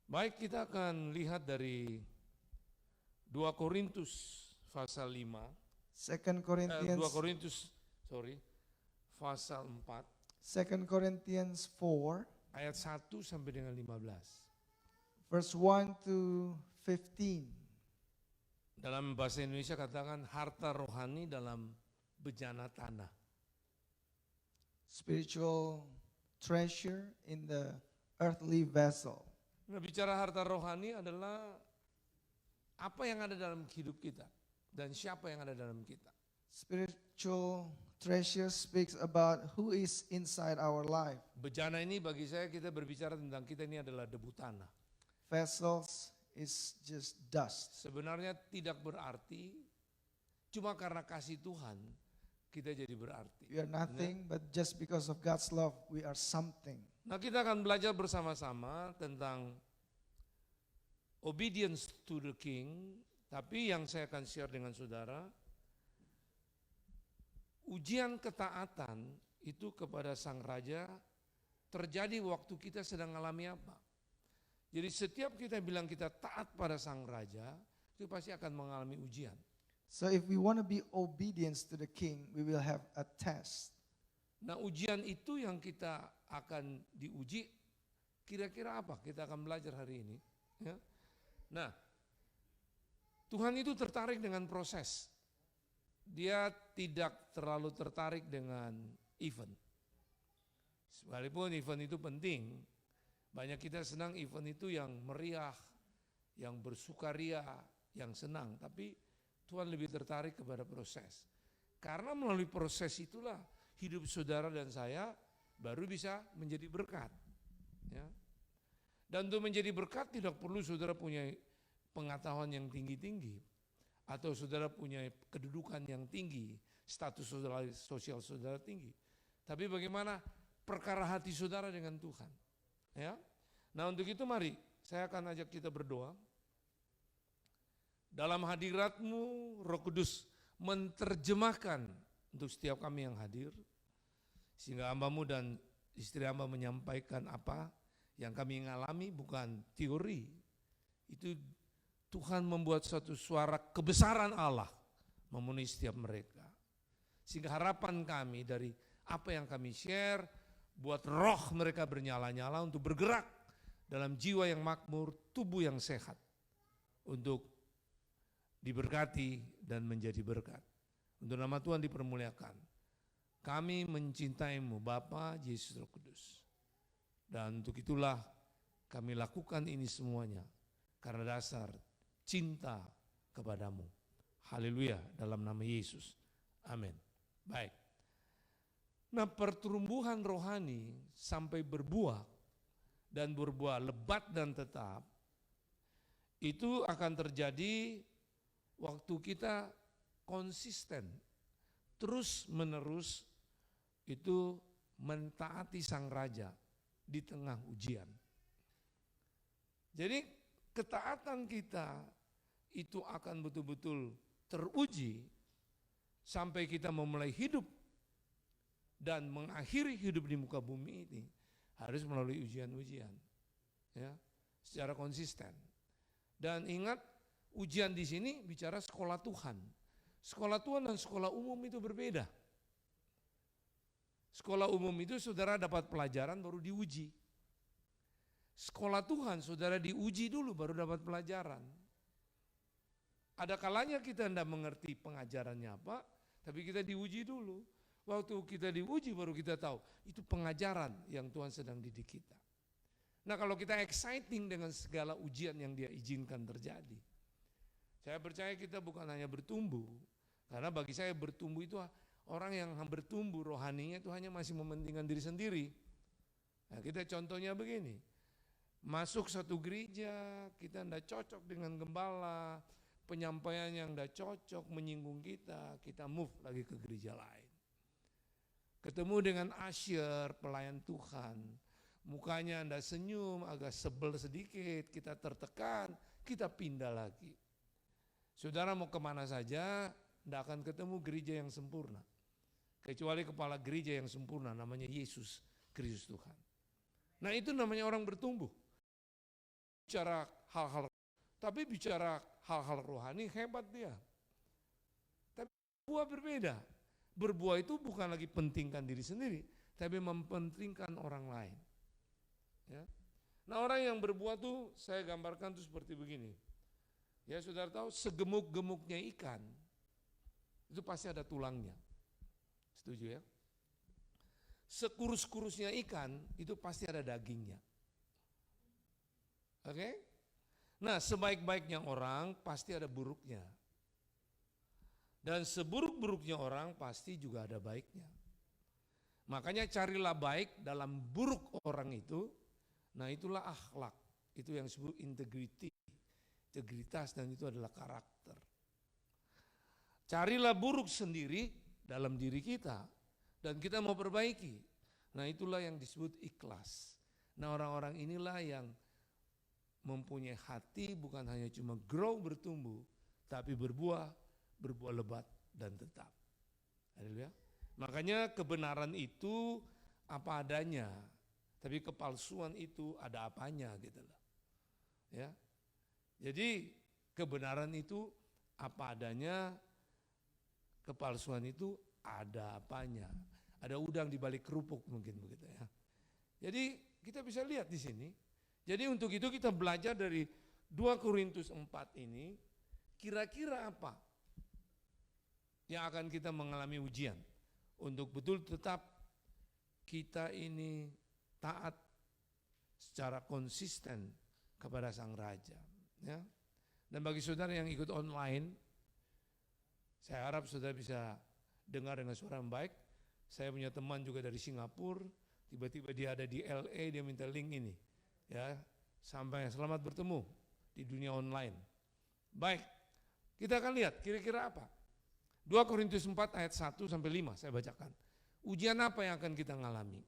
Baik, kita akan lihat dari 2 Korintus pasal 5. 2 Corinthians, 2 Korintus, pasal 4. 2 Corinthians 4, Ayat 1 sampai dengan 15. verse 1 to 15. Dalam bahasa Indonesia katakan harta rohani dalam bejana tanah. Spiritual treasure in the earthly vessel. Nah, bicara harta rohani adalah apa yang ada dalam hidup kita dan siapa yang ada dalam kita. Spiritual treasure speaks about who is inside our life. Bejana ini bagi saya kita berbicara tentang kita ini adalah debu tanah. Vessels is just dust. Sebenarnya tidak berarti cuma karena kasih Tuhan kita jadi berarti. We are nothing, but just because of God's love, we are something. Nah, kita akan belajar bersama-sama tentang obedience to the king, tapi yang saya akan share dengan saudara, ujian ketaatan itu kepada sang raja terjadi waktu kita sedang mengalami apa. Jadi setiap kita bilang kita taat pada sang raja, itu pasti akan mengalami ujian. So if we want to be obedient to the king, we will have a test. Nah, ujian itu yang kita akan diuji, kira-kira apa? Kita akan belajar hari ini. Ya. Nah, Tuhan itu tertarik dengan proses. Dia tidak terlalu tertarik dengan event. Sekalipun event itu penting, banyak kita senang event itu yang meriah, yang bersukaria, yang senang. Tapi Tuhan lebih tertarik kepada proses. Karena melalui proses itulah hidup saudara dan saya baru bisa menjadi berkat. Ya. Dan untuk menjadi berkat tidak perlu saudara punya pengetahuan yang tinggi-tinggi. Atau saudara punya kedudukan yang tinggi, status sosial saudara tinggi. Tapi bagaimana perkara hati saudara dengan Tuhan. Ya. Nah, untuk itu mari saya akan ajak kita berdoa. Dalam hadirat-Mu Roh Kudus menerjemahkan untuk setiap kami yang hadir, sehingga hamba-Mu dan istri hamba menyampaikan apa yang kami alami bukan teori. Itu Tuhan membuat suatu suara kebesaran Allah memenuhi setiap mereka. Sehingga harapan kami dari apa yang kami share, buat roh mereka bernyala-nyala untuk bergerak dalam jiwa yang makmur, tubuh yang sehat. Untuk diberkati dan menjadi berkat. Untuk nama Tuhan dipermuliakan. Kami mencintai-Mu Bapa, Yesus Roh Kudus. Dan untuk itulah kami lakukan ini semuanya karena dasar cinta kepadamu. Haleluya, dalam nama Yesus. Amin. Baik. Nah, pertumbuhan rohani sampai berbuah dan berbuah lebat dan tetap itu akan terjadi waktu kita konsisten, terus menerus itu mentaati sang raja di tengah ujian. Jadi ketaatan kita itu akan betul-betul teruji sampai kita memulai hidup dan mengakhiri hidup di muka bumi ini harus melalui ujian-ujian, ya, secara konsisten. Dan ingat, ujian di sini bicara sekolah Tuhan. Sekolah Tuhan dan sekolah umum itu berbeda. Sekolah umum itu saudara dapat pelajaran baru diuji. Sekolah Tuhan saudara diuji dulu baru dapat pelajaran. Ada kalanya kita tidak mengerti pengajarannya apa, tapi kita diuji dulu. Waktu kita diuji baru kita tahu itu pengajaran yang Tuhan sedang didik kita. Nah, kalau kita exciting dengan segala ujian yang Dia izinkan terjadi, saya percaya kita bukan hanya bertumbuh, karena bagi saya bertumbuh itu orang yang bertumbuh rohaninya itu hanya masih mementingkan diri sendiri. Nah, kita contohnya begini, masuk satu gereja, kita tidak cocok dengan gembala, penyampaian yang tidak cocok, menyinggung kita move lagi ke gereja lain. Ketemu dengan usher, pelayan Tuhan, mukanya tidak senyum, agak sebel sedikit, kita tertekan, kita pindah lagi. Saudara mau kemana saja, tidak akan ketemu gereja yang sempurna. Kecuali kepala gereja yang sempurna, namanya Yesus Kristus Tuhan. Nah, itu namanya orang bertumbuh. bicara hal-hal, tapi bicara hal-hal rohani hebat dia. Tapi berbuah berbeda. Berbuah itu bukan lagi pentingkan diri sendiri, tapi mempentingkan orang lain. Ya. Nah, orang yang berbuah tuh saya gambarkan tuh seperti begini. Ya, saudara tahu segemuk-gemuknya ikan itu pasti ada tulangnya. Setuju ya? Sekurus-kurusnya ikan itu pasti ada dagingnya. Oke? Nah, sebaik-baiknya orang pasti ada buruknya. Dan seburuk-buruknya orang pasti juga ada baiknya. Makanya carilah baik dalam buruk orang itu. Nah, itulah akhlak. Itu yang disebut integritas, dan itu adalah karakter. Carilah buruk sendiri dalam diri kita. Dan kita mau perbaiki. Nah, itulah yang disebut ikhlas. Nah, orang-orang inilah yang mempunyai hati bukan hanya cuma grow bertumbuh, tapi berbuah lebat dan tetap. Haleluya. Makanya kebenaran itu apa adanya, tapi kepalsuan itu ada apanya gitu loh. Ya. Jadi kebenaran itu apa adanya, kepalsuan itu ada apanya. Ada udang di balik kerupuk mungkin begitu ya. Jadi kita bisa lihat di sini. Jadi untuk itu kita belajar dari 2 Korintus 4 ini, kira-kira apa yang akan kita mengalami ujian untuk betul tetap kita ini taat secara konsisten kepada Sang Raja. Ya. Dan bagi saudara yang ikut online, saya harap saudara bisa dengar dengan suara yang baik. Saya punya teman juga dari Singapura, tiba-tiba dia ada di LA, dia minta link ini. Ya, sampai selamat bertemu di dunia online. Baik, kita akan lihat kira-kira apa. 2 Korintus 4 ayat 1 sampai 5 saya bacakan. Ujian apa yang akan kita alami?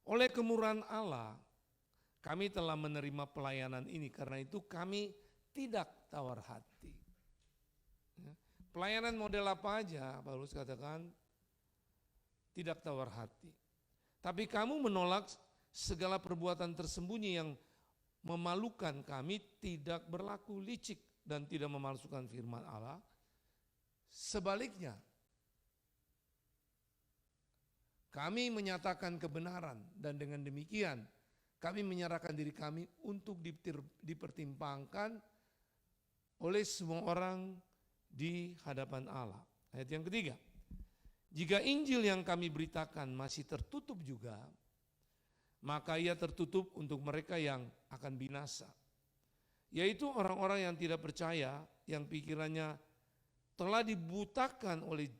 Oleh kemurahan Allah, kami telah menerima pelayanan ini, karena itu kami tidak tawar hati. Ya. Pelayanan model apa aja, Paulus katakan, tidak tawar hati. Tapi kamu menolak segala perbuatan tersembunyi yang memalukan kami, tidak berlaku licik dan tidak memalsukan firman Allah. Sebaliknya, kami menyatakan kebenaran, dan dengan demikian kami menyerahkan diri kami untuk dipertimbangkan oleh semua orang di hadapan Allah. Ayat yang ketiga, jika Injil yang kami beritakan masih tertutup juga, maka ia tertutup untuk mereka yang akan binasa, yaitu orang-orang yang tidak percaya, yang pikirannya telah dibutakan oleh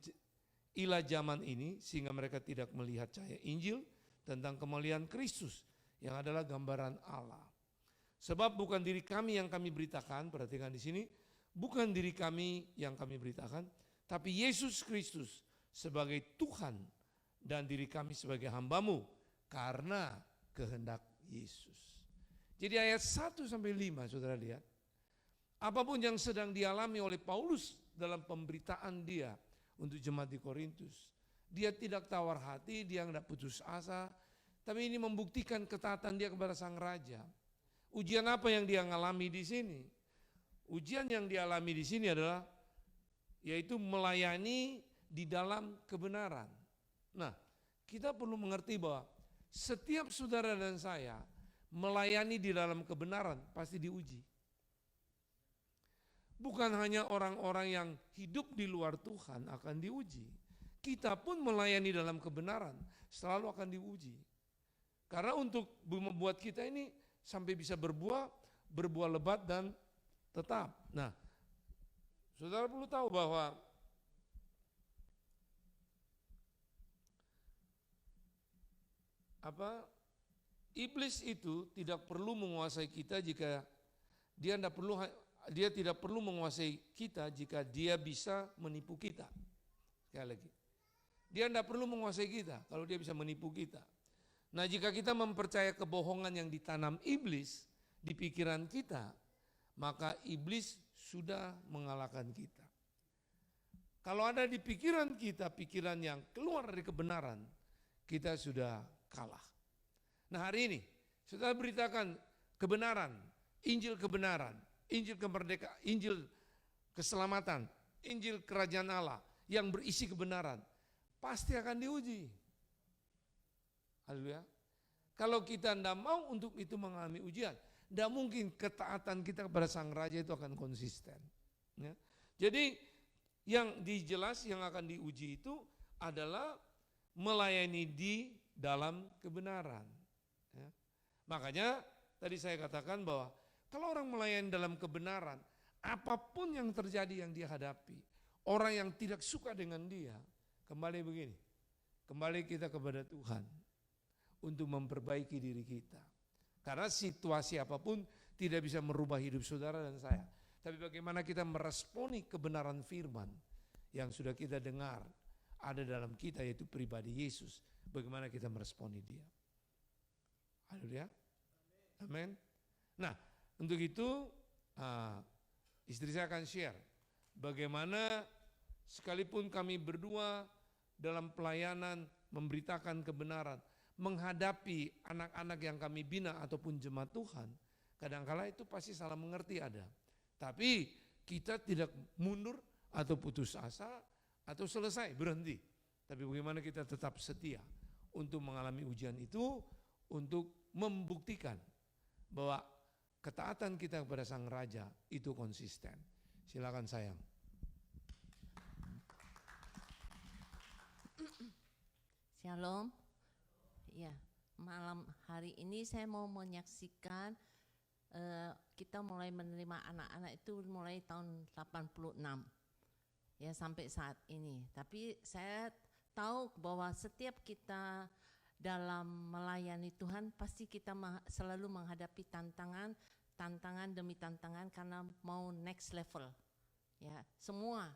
ilah zaman ini, sehingga mereka tidak melihat cahaya Injil tentang kemuliaan Kristus yang adalah gambaran Allah. Sebab bukan diri kami yang kami beritakan, perhatikan di sini, bukan diri kami yang kami beritakan, tapi Yesus Kristus sebagai Tuhan dan diri kami sebagai hamba-Mu karena kehendak Yesus. Jadi ayat 1 sampai 5 saudara lihat, apapun yang sedang dialami oleh Paulus dalam pemberitaan dia untuk jemaat di Korintus, dia tidak tawar hati, dia tidak putus asa, tapi ini membuktikan ketaatan dia kepada Sang Raja. Ujian apa yang dia alami di sini? Ujian yang dialami di sini adalah yaitu melayani di dalam kebenaran. Nah, kita perlu mengerti bahwa setiap saudara dan saya melayani di dalam kebenaran pasti diuji. Bukan hanya orang-orang yang hidup di luar Tuhan akan diuji. Kita pun melayani dalam kebenaran selalu akan diuji. Karena untuk membuat kita ini sampai bisa berbuah lebat dan tetap. Nah, saudara perlu tahu bahwa iblis itu tidak perlu menguasai kita jika dia tidak perlu menguasai kita jika dia bisa menipu kita. Sekali lagi, dia tidak perlu menguasai kita kalau dia bisa menipu kita. Nah, jika kita mempercayai kebohongan yang ditanam iblis di pikiran kita, maka iblis sudah mengalahkan kita. Kalau ada di pikiran kita pikiran yang keluar dari kebenaran, kita sudah kalah. Nah, hari ini saudara beritakan, kebenaran, Injil kebenaran, Injil kemerdekaan, Injil keselamatan, Injil kerajaan Allah yang berisi kebenaran, pasti akan diuji. Haleluya. Kalau kita tidak mau untuk itu mengalami ujian, tidak mungkin ketaatan kita kepada Sang Raja itu akan konsisten. Ya. Jadi yang dijelas yang akan diuji itu adalah melayani di dalam kebenaran. Ya. Makanya tadi saya katakan bahwa kalau orang melayani dalam kebenaran, apapun yang terjadi yang dia hadapi, orang yang tidak suka dengan dia, kembali begini, kembali kita kepada Tuhan untuk memperbaiki diri kita. Karena situasi apapun tidak bisa merubah hidup saudara dan saya. Tapi bagaimana kita meresponi kebenaran firman yang sudah kita dengar ada dalam kita, yaitu pribadi Yesus. Bagaimana kita meresponi dia. Haleluya. Amin. Nah, untuk itu istri saya akan share bagaimana sekalipun kami berdua dalam pelayanan memberitakan kebenaran, menghadapi anak-anak yang kami bina ataupun jemaat Tuhan, kadang-kala itu pasti salah mengerti ada. Tapi kita tidak mundur atau putus asa atau selesai berhenti. Tapi bagaimana kita tetap setia untuk mengalami ujian itu, untuk membuktikan bahwa ketaatan kita kepada Sang Raja itu konsisten. Silakan sayang. Shalom. Ya, malam hari ini saya mau menyaksikan kita mulai menerima anak-anak itu mulai tahun 86 ya sampai saat ini. Tapi saya tahu bahwa setiap kita dalam melayani Tuhan pasti kita selalu menghadapi tantangan demi tantangan karena mau next level. Ya, semua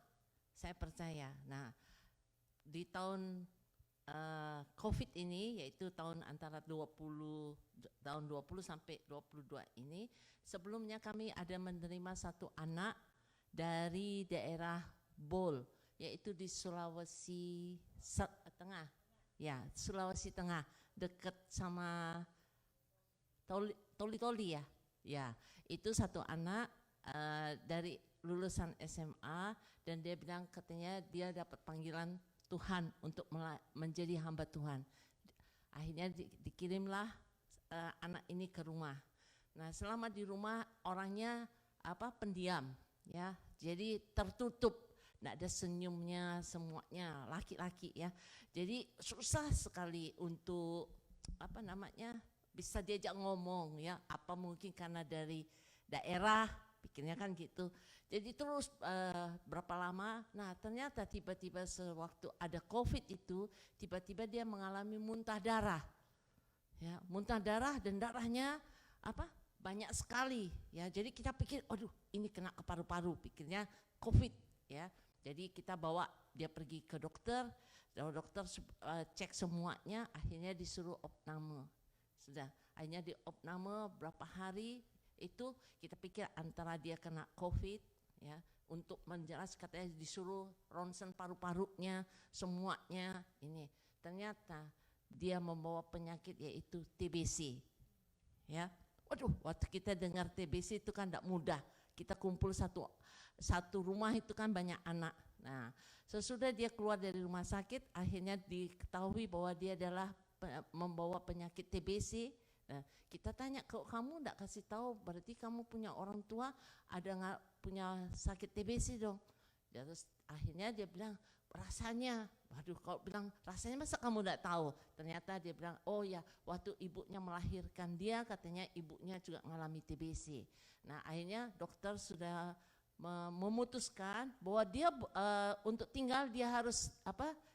saya percaya. Nah, di tahun COVID ini, yaitu tahun antara 20 sampai 22 ini, sebelumnya kami ada menerima satu anak dari daerah Bol, yaitu di Sulawesi Tengah, ya Sulawesi Tengah, dekat sama Toli ya, ya itu satu anak dari lulusan SMA dan dia bilang katanya dia dapat panggilan Tuhan untuk menjadi hamba Tuhan. Akhirnya dikirimlah anak ini ke rumah. Nah, selama di rumah orangnya pendiam, ya, jadi tertutup, tidak ada senyumnya, semuanya laki-laki ya. Jadi susah sekali untuk bisa diajak ngomong ya. Apa mungkin karena dari daerah, pikirnya kan gitu. Jadi terus berapa lama, nah ternyata tiba-tiba sewaktu ada COVID itu, tiba-tiba dia mengalami muntah darah. Ya, muntah darah dan darahnya banyak sekali. Ya, jadi kita pikir, aduh ini kena ke paru-paru, pikirnya COVID. Ya, jadi kita bawa dia pergi ke dokter, dokter cek semuanya, akhirnya disuruh opname. Sudah, akhirnya di opname berapa hari, itu kita pikir antara dia kena COVID ya, untuk menjelaskan katanya disuruh ronsen paru-parunya semuanya ini. Ternyata dia membawa penyakit yaitu TBC. Ya. Waduh, waktu kita dengar TBC itu kan tidak mudah. Kita kumpul satu rumah itu kan banyak anak. Nah, sesudah dia keluar dari rumah sakit akhirnya diketahui bahwa dia adalah membawa penyakit TBC. Nah, kita tanya, kalau kamu enggak kasih tahu, berarti kamu punya orang tua ada nggak punya sakit TBC dong. Terus akhirnya dia bilang rasanya, waduh, kalau bilang rasanya masa kamu enggak tahu. Ternyata dia bilang, oh ya, waktu ibunya melahirkan dia katanya ibunya juga mengalami TBC. Nah, akhirnya dokter sudah memutuskan bahwa dia untuk tinggal dia harus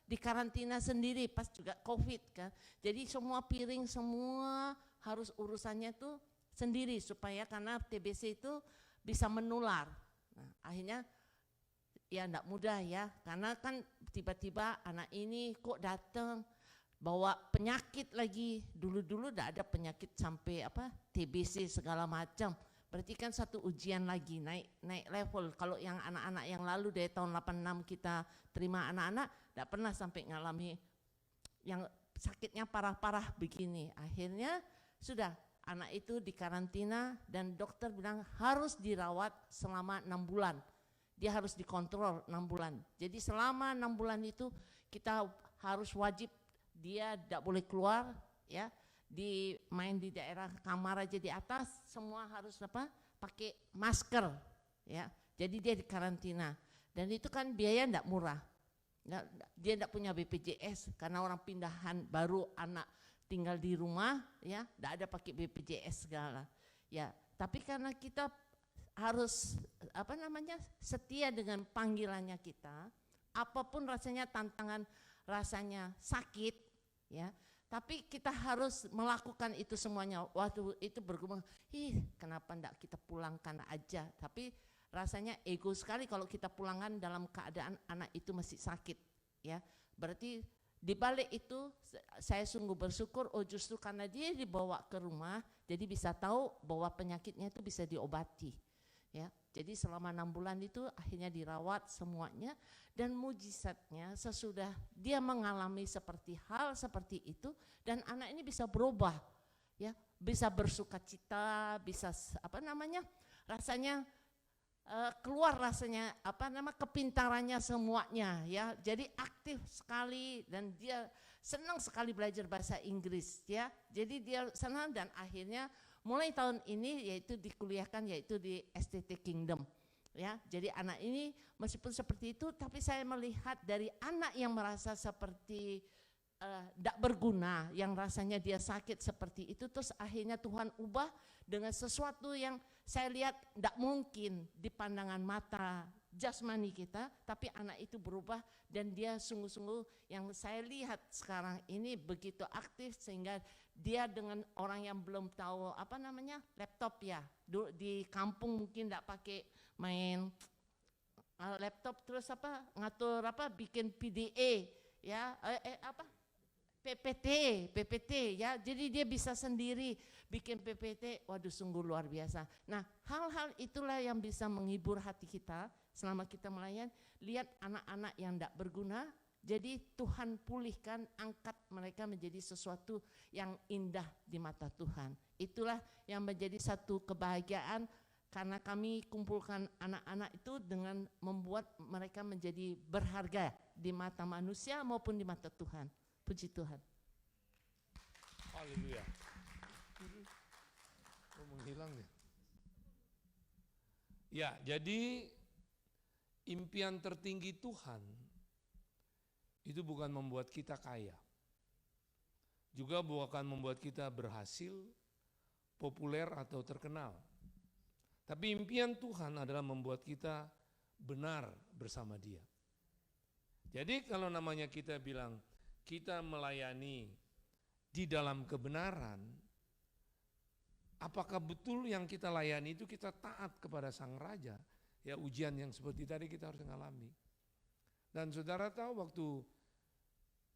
dikarantina sendiri pas juga COVID kan. Jadi semua piring semua harus urusannya tuh sendiri supaya karena TBC itu bisa menular. Nah, akhirnya ya enggak mudah ya, karena kan tiba-tiba anak ini kok datang bawa penyakit lagi. Dulu-dulu enggak ada penyakit sampai TBC segala macam. Berarti kan satu ujian lagi, naik level. Kalau yang anak-anak yang lalu dari tahun 86 kita terima anak-anak, enggak pernah sampai ngalami yang sakitnya parah-parah begini. Akhirnya sudah anak itu dikarantina dan dokter bilang harus dirawat selama 6 bulan. Dia harus dikontrol 6 bulan. Jadi selama 6 bulan itu kita harus wajib, dia tidak boleh keluar, ya, main di daerah kamar aja di atas, semua harus pakai masker, ya. Jadi dia dikarantina dan itu kan biaya tidak murah. Dia tidak punya BPJS karena orang pindahan baru, anak tinggal di rumah, ya, tidak ada pakai BPJS segala, ya. Tapi karena kita harus setia dengan panggilannya kita, apapun rasanya tantangan, rasanya sakit, ya. Tapi kita harus melakukan itu semuanya. Waktu itu bergumul, kenapa enggak kita pulangkan aja? Tapi rasanya ego sekali kalau kita pulangkan dalam keadaan anak itu masih sakit, ya. Berarti di balik itu saya sungguh bersyukur, justru karena dia dibawa ke rumah, jadi bisa tahu bahwa penyakitnya itu bisa diobati, ya. Jadi selama 6 bulan itu akhirnya dirawat semuanya, dan mujizatnya sesudah dia mengalami hal seperti itu, dan anak ini bisa berubah, ya, bisa bersukacita, bisa rasanya keluar rasanya kepintarannya semuanya, ya. Jadi aktif sekali dan dia senang sekali belajar bahasa Inggris, ya. Jadi dia senang dan akhirnya mulai tahun ini yaitu dikuliahkan yaitu di STT Kingdom, ya. Jadi anak ini meskipun seperti itu, tapi saya melihat dari anak yang merasa seperti tidak berguna, yang rasanya dia sakit seperti itu, terus akhirnya Tuhan ubah dengan sesuatu yang saya lihat tidak mungkin di pandangan mata jasmani kita, tapi anak itu berubah dan dia sungguh-sungguh yang saya lihat sekarang ini begitu aktif, sehingga dia dengan orang yang belum tahu laptop, ya, di kampung mungkin tidak pakai main laptop, terus ngatur bikin PDA, ya, PPT, ya. Jadi dia bisa sendiri bikin PPT. Waduh, sungguh luar biasa. Nah, hal-hal itulah yang bisa menghibur hati kita selama kita melayani. Lihat anak-anak yang tidak berguna, jadi Tuhan pulihkan, angkat mereka menjadi sesuatu yang indah di mata Tuhan. Itulah yang menjadi satu kebahagiaan, karena kami kumpulkan anak-anak itu dengan membuat mereka menjadi berharga di mata manusia maupun di mata Tuhan. Puji Tuhan. Haleluya. Menghilang ya. Ya, jadi impian tertinggi Tuhan itu bukan membuat kita kaya. Juga bukan membuat kita berhasil, populer atau terkenal. Tapi impian Tuhan adalah membuat kita benar bersama Dia. Jadi kalau namanya kita bilang kita melayani di dalam kebenaran, apakah betul yang kita layani itu kita taat kepada Sang Raja? Ya, ujian yang seperti tadi kita harus mengalami. Dan saudara tahu waktu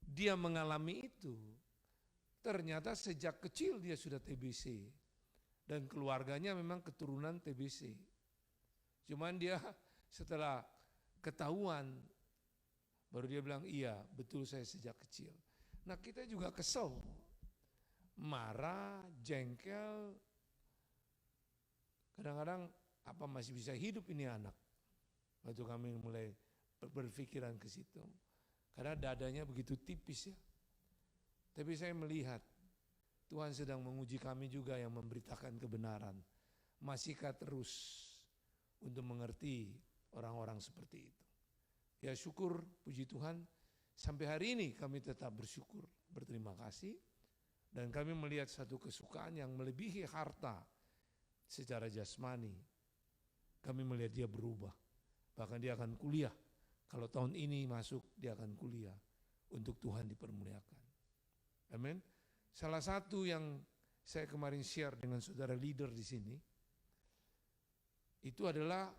dia mengalami itu, ternyata sejak kecil dia sudah TBC. Dan keluarganya memang keturunan TBC. Cuman dia setelah ketahuan, baru dia bilang, iya betul saya sejak kecil. Nah, kita juga kesel, marah, jengkel. Kadang-kadang apa masih bisa hidup ini anak? Waktu kami mulai berpikiran ke situ. Karena dadanya begitu tipis, ya. Tapi saya melihat Tuhan sedang menguji kami juga yang memberitakan kebenaran. Masihkah terus untuk mengerti orang-orang seperti itu? Ya, syukur, puji Tuhan, sampai hari ini kami tetap bersyukur, berterima kasih, dan kami melihat satu kesukaan yang melebihi harta secara jasmani. Kami melihat dia berubah, bahkan dia akan kuliah. Kalau tahun ini masuk, dia akan kuliah untuk Tuhan dipermuliakan. Amin. Salah satu yang saya kemarin share dengan saudara leader di sini, itu adalah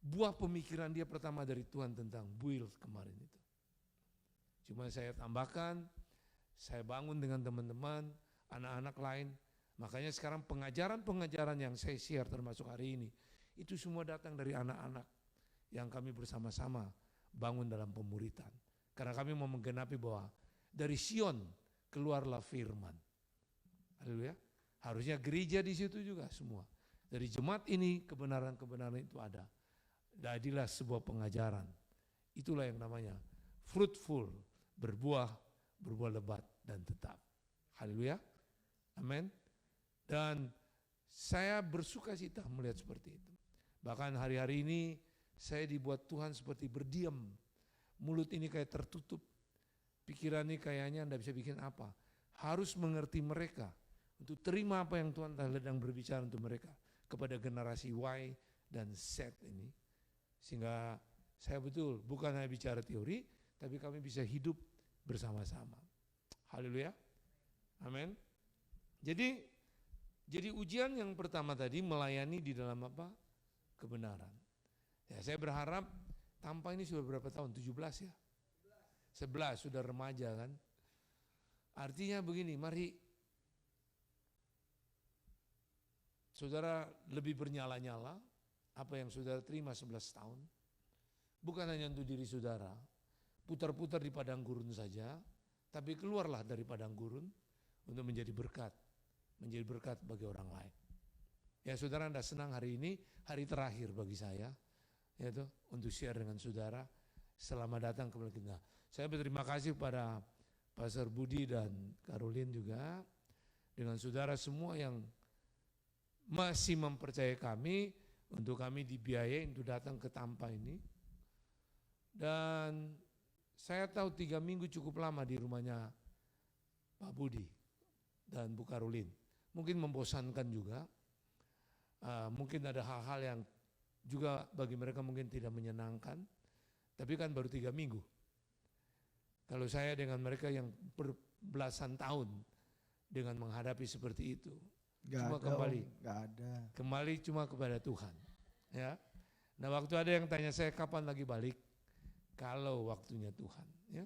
buah pemikiran dia pertama dari Tuhan tentang build kemarin itu. Cuma saya tambahkan, saya bangun dengan teman-teman, anak-anak lain. Makanya sekarang pengajaran-pengajaran yang saya share termasuk hari ini, itu semua datang dari anak-anak yang kami bersama-sama bangun dalam pemuritan. Karena kami mau menggenapi bahwa dari Sion keluarlah firman. Haleluya. Harusnya gereja di situ juga semua. Dari jemaat ini kebenaran-kebenaran itu ada. Jadilah sebuah pengajaran. Itulah yang namanya fruitful, berbuah lebat dan tetap. Haleluya. Amin. Dan saya bersuka cita melihat seperti itu. Bahkan hari-hari ini saya dibuat Tuhan seperti berdiam. Mulut ini kayak tertutup. Pikiran ini kayaknya Anda bisa bikin apa. Harus mengerti mereka. Untuk terima apa yang Tuhan sedang berbicara untuk mereka. Kepada generasi Y dan Z ini. Sehingga saya betul bukan hanya bicara teori, tapi kami bisa hidup bersama-sama. Haleluya. Amin. Jadi ujian yang pertama tadi melayani di dalam apa? Kebenaran. Ya, saya berharap tanpa ini sudah berapa tahun? 17 ya? 11 sudah remaja kan? Artinya begini, mari saudara lebih bernyala-nyala apa yang saudara terima 11 tahun. Bukan hanya untuk diri saudara, putar-putar di padang gurun saja, tapi keluarlah dari padang gurun untuk menjadi berkat bagi orang lain. Ya saudara, Anda senang hari ini, hari terakhir bagi saya, yaitu untuk share dengan saudara. Selamat datang kembali kita. Saya berterima kasih pada Pastor Budi dan Caroline juga, dengan saudara semua yang masih mempercayai kami, untuk kami dibiayai untuk datang ke Tampa ini. Dan saya tahu 3 minggu cukup lama di rumahnya Pak Budi dan Bu Caroline. Mungkin membosankan juga, mungkin ada hal-hal yang juga bagi mereka mungkin tidak menyenangkan, tapi kan baru 3 minggu. Kalau saya dengan mereka yang berbelasan tahun dengan menghadapi seperti itu, cuma kembali cuma kepada Tuhan. Ya. Nah waktu ada yang tanya saya kapan lagi balik, kalau waktunya Tuhan. Ya.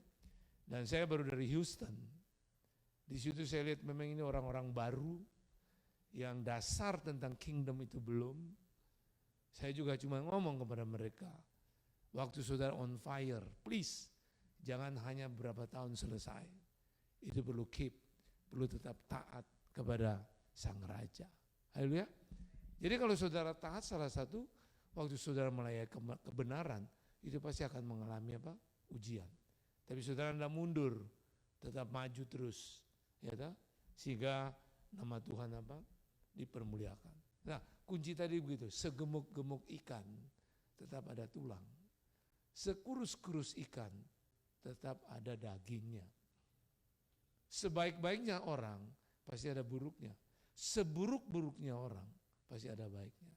Dan saya baru dari Houston. Di situ saya lihat memang ini orang-orang baru yang dasar tentang kingdom itu belum. Saya juga cuma ngomong kepada mereka, waktu saudara on fire, please jangan hanya berapa tahun selesai. Itu perlu perlu tetap taat kepada Sang Raja. Haleluya. Jadi kalau saudara taat salah satu, waktu saudara melayani kebenaran, itu pasti akan mengalami apa? Ujian. Tapi saudara tidak mundur, tetap maju terus. Ya, sehingga nama Tuhan apa? Dipermuliakan. Nah, kunci tadi begitu, segemuk-gemuk ikan tetap ada tulang. Sekurus-kurus ikan tetap ada dagingnya. Sebaik-baiknya orang pasti ada buruknya. Seburuk-buruknya orang pasti ada baiknya.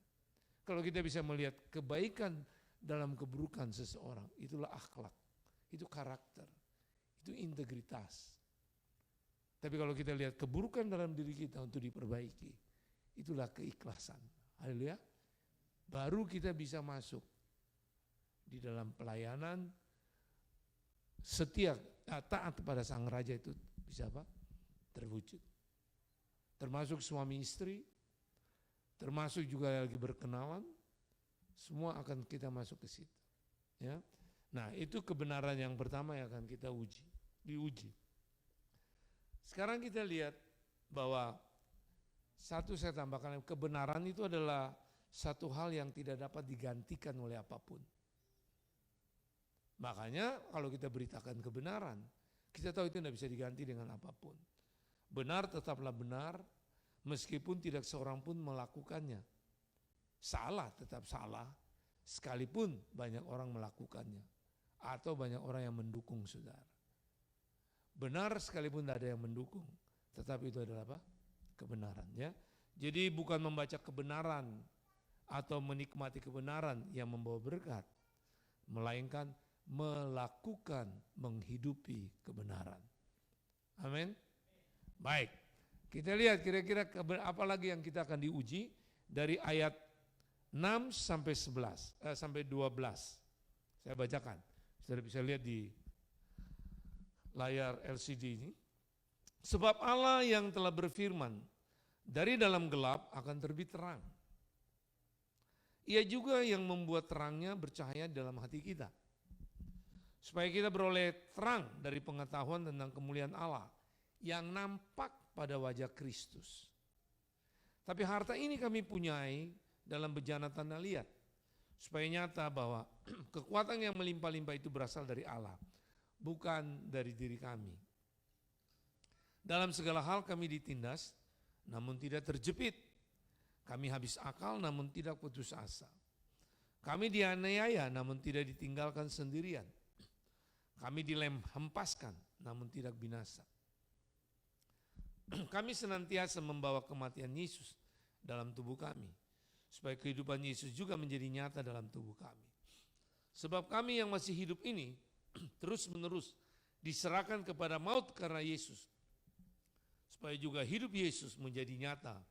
Kalau kita bisa melihat kebaikan dalam keburukan seseorang, itulah akhlak, itu karakter, itu integritas. Tapi kalau kita lihat keburukan dalam diri kita untuk diperbaiki, itulah keikhlasan. Haleluya. Baru kita bisa masuk di dalam pelayanan setia, taat pada Sang Raja itu bisa apa? Terwujud. Termasuk suami istri, termasuk juga lagi berkenalan, semua akan kita masuk ke situ. Ya. Nah itu kebenaran yang pertama yang akan kita diuji. Sekarang kita lihat bahwa satu saya tambahkan, kebenaran itu adalah satu hal yang tidak dapat digantikan oleh apapun. Makanya kalau kita beritakan kebenaran, kita tahu itu tidak bisa diganti dengan apapun. Benar tetaplah benar, meskipun tidak seorang pun melakukannya. Salah tetap salah, sekalipun banyak orang melakukannya. Atau banyak orang yang mendukung saudara. Benar sekalipun tidak ada yang mendukung, tetapi itu adalah apa? Kebenaran. Ya. Jadi bukan membaca kebenaran atau menikmati kebenaran yang membawa berkat, melainkan melakukan, menghidupi kebenaran. Amin. Baik, kita lihat kira-kira apa lagi yang kita akan diuji dari ayat 6 sampai 12. Saya bacakan. Saudara bisa lihat di layar LCD ini. Sebab Allah yang telah berfirman, dari dalam gelap akan terbit terang. Ia juga yang membuat terangnya bercahaya dalam hati kita. Supaya kita beroleh terang dari pengetahuan tentang kemuliaan Allah yang nampak pada wajah Kristus. Tapi harta ini kami punyai dalam bejana tanda liat, supaya nyata bahwa kekuatan yang melimpah-limpah itu berasal dari Allah, bukan dari diri kami. Dalam segala hal kami ditindas, namun tidak terjepit. Kami habis akal, namun tidak putus asa. Kami dianiaya, namun tidak ditinggalkan sendirian. Kami dilempaskan, namun tidak binasa. Kami senantiasa membawa kematian Yesus dalam tubuh kami, supaya kehidupan Yesus juga menjadi nyata dalam tubuh kami. Sebab kami yang masih hidup ini terus-menerus diserahkan kepada maut karena Yesus, supaya juga hidup Yesus menjadi nyata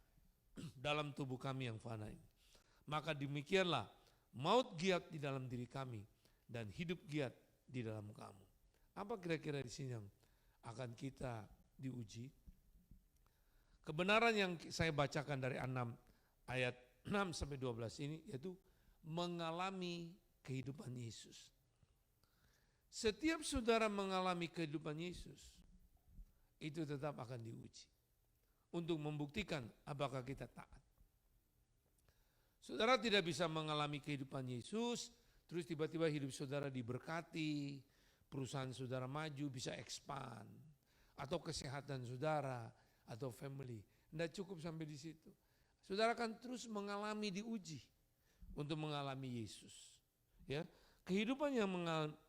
dalam tubuh kami yang fana ini. Maka demikianlah maut giat di dalam diri kami dan hidup giat di dalam kamu. Apa kira-kira di sini yang akan kita diuji? Kebenaran yang saya bacakan dari ayat 6 sampai 12 ini yaitu mengalami kehidupan Yesus. Setiap saudara mengalami kehidupan Yesus, itu tetap akan diuji untuk membuktikan apakah kita taat. Saudara tidak bisa mengalami kehidupan Yesus, terus tiba-tiba hidup saudara diberkati, perusahaan saudara maju, bisa expand, atau kesehatan saudara, atau family. Tidak cukup sampai di situ. Saudara akan terus mengalami diuji untuk mengalami Yesus. Ya, kehidupan yang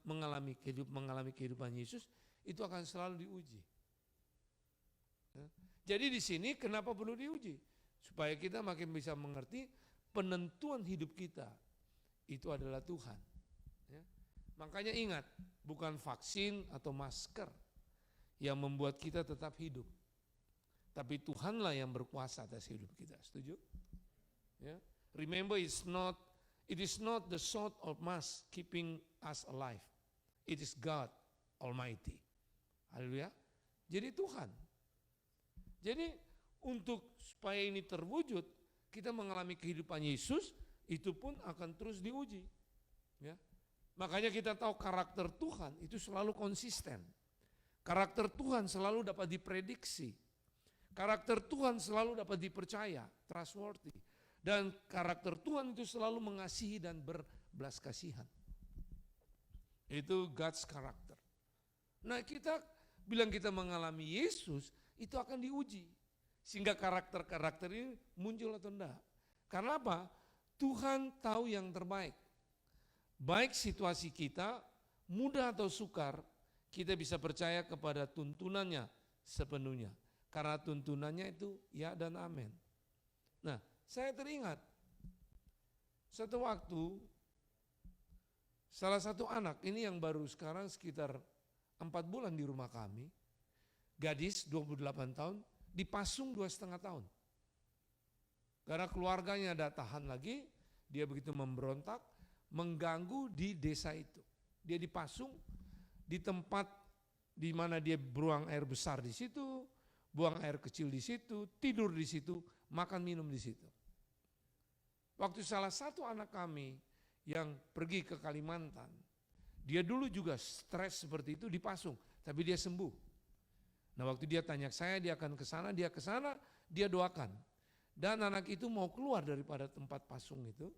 mengalami kehidupan Yesus itu akan selalu diuji. Ya. Jadi di sini kenapa perlu diuji? Supaya kita makin bisa mengerti penentuan hidup kita itu adalah Tuhan. Ya. Makanya ingat, bukan vaksin atau masker yang membuat kita tetap hidup. Tapi Tuhanlah yang berkuasa atas hidup kita. Setuju? Ya. Remember, it is not the sword or mask keeping us alive. It is God Almighty. Haleluya. Jadi Tuhan. Jadi untuk supaya ini terwujud, kita mengalami kehidupan Yesus, itu pun akan terus diuji. Ya. Makanya kita tahu karakter Tuhan itu selalu konsisten. Karakter Tuhan selalu dapat diprediksi. Karakter Tuhan selalu dapat dipercaya, trustworthy. Dan karakter Tuhan itu selalu mengasihi dan berbelas kasihan. Itu God's karakter. Nah kita bilang kita mengalami Yesus, itu akan diuji. Sehingga karakter-karakter ini muncul atau enggak. Karena apa? Tuhan tahu yang terbaik. Baik situasi kita, mudah atau sukar, kita bisa percaya kepada tuntunannya sepenuhnya. Karena tuntunannya itu ya dan amin. Nah, saya teringat satu waktu salah satu anak ini yang baru sekarang sekitar 4 bulan di rumah kami, gadis 28 tahun, dipasung 2,5 tahun. Karena keluarganya ada tahan lagi, dia begitu memberontak, mengganggu di desa itu. Dia dipasung di tempat di mana dia buang air besar di situ, buang air kecil di situ, tidur di situ, makan minum di situ. Waktu salah satu anak kami yang pergi ke Kalimantan, dia dulu juga stres seperti itu dipasung, tapi dia sembuh. Nah waktu dia tanya saya, dia akan ke sana, dia doakan. Dan anak itu mau keluar daripada tempat pasung itu,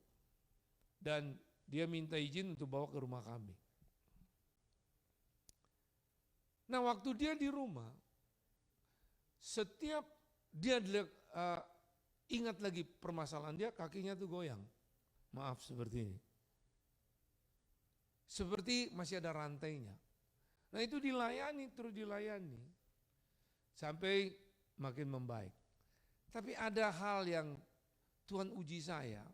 dan dia minta izin untuk bawa ke rumah kami. Nah waktu dia di rumah, setiap dia ingat lagi permasalahan dia, kakinya tuh goyang. Maaf seperti ini. Seperti masih ada rantainya. Nah itu dilayani, terus dilayani. Sampai makin membaik. Tapi ada hal yang Tuhan uji saya.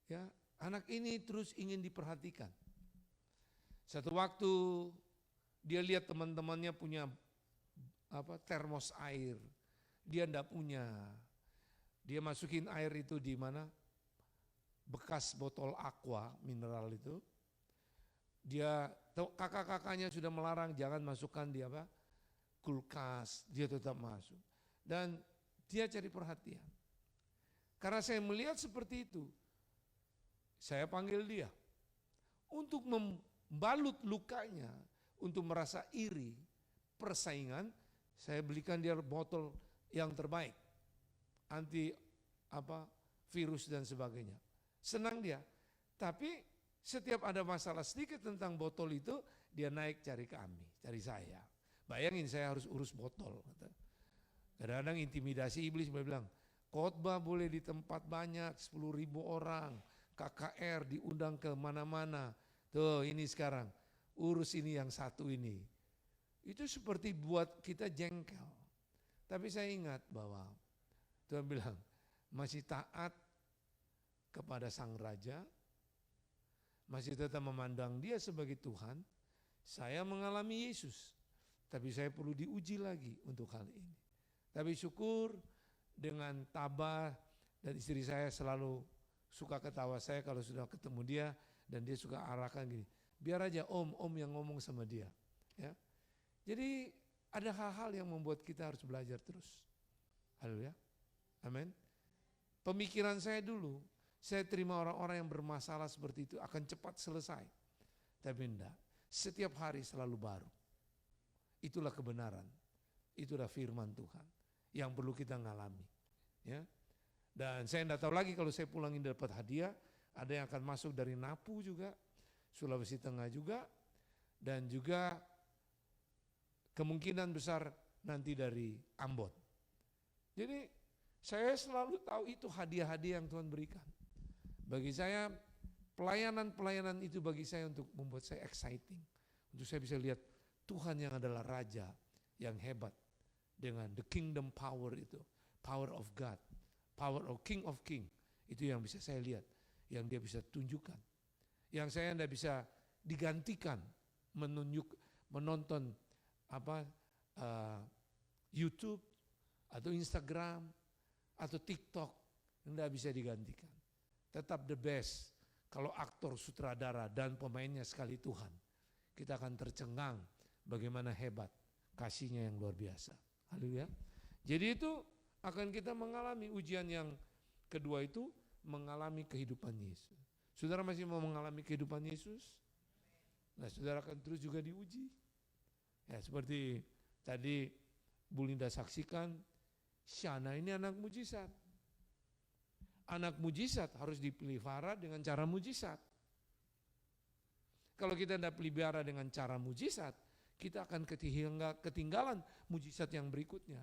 Ya, anak ini terus ingin diperhatikan. Satu waktu dia lihat teman-temannya punya termos air, dia enggak punya. Dia masukin air itu di mana? Bekas botol aqua mineral itu. Dia kakak-kakaknya sudah melarang jangan masukkan di kulkas, dia tetap masuk. Dan dia cari perhatian. Karena saya melihat seperti itu, saya panggil dia untuk membalut lukanya, untuk merasa iri, persaingan. Saya belikan dia botol yang terbaik, anti virus dan sebagainya. Senang dia. Tapi setiap ada masalah sedikit tentang botol itu, dia naik cari kami, cari saya. Bayangin saya harus urus botol. Kadang-kadang intimidasi iblis, dia bilang, khotbah boleh di tempat banyak, 10.000 orang, KKR diundang ke mana-mana. Tuh ini sekarang, urus ini yang satu ini. Itu seperti buat kita jengkel. Tapi saya ingat bahwa Tuhan bilang, masih taat kepada Sang Raja, masih tetap memandang Dia sebagai Tuhan. Saya mengalami Yesus, tapi saya perlu diuji lagi untuk hal ini. Tapi syukur dengan tabah, dan istri saya selalu suka ketawa saya kalau sudah ketemu dia, dan dia suka arahkan gini, biar aja om yang ngomong sama dia. Ya. Jadi ada hal-hal yang membuat kita harus belajar terus. Haleluya. Amin. Pemikiran saya dulu, saya terima orang-orang yang bermasalah seperti itu akan cepat selesai. Tapi enggak, setiap hari selalu baru. Itulah kebenaran, itulah firman Tuhan yang perlu kita ngalami. Ya. Dan saya enggak tahu lagi kalau saya pulangin dapat hadiah, ada yang akan masuk dari Napu juga, Sulawesi Tengah juga, dan juga kemungkinan besar nanti dari Ambon. Jadi saya selalu tahu itu hadiah-hadiah yang Tuhan berikan. Bagi saya pelayanan-pelayanan itu bagi saya untuk membuat saya exciting. Untuk saya bisa lihat Tuhan yang adalah Raja yang hebat dengan the kingdom power itu. Power of God, power of King of King. Itu yang bisa saya lihat, yang dia bisa tunjukkan. Yang saya tidak bisa digantikan menonton YouTube atau Instagram atau TikTok, tidak bisa digantikan. Tetap the best kalau aktor, sutradara dan pemainnya sekali Tuhan. Kita akan tercengang bagaimana hebat kasihnya yang luar biasa. Haleluya. Jadi itu akan kita mengalami ujian yang kedua itu, mengalami kehidupan Yesus. Saudara masih mau mengalami kehidupan Yesus? Nah, saudara akan terus juga diuji. Ya, seperti tadi Bu Linda saksikan, Shana ini anak mujizat. Anak mujizat harus dipelihara dengan cara mujizat. Kalau kita tidak pelihara dengan cara mujizat, kita akan ketinggalan mujizat yang berikutnya.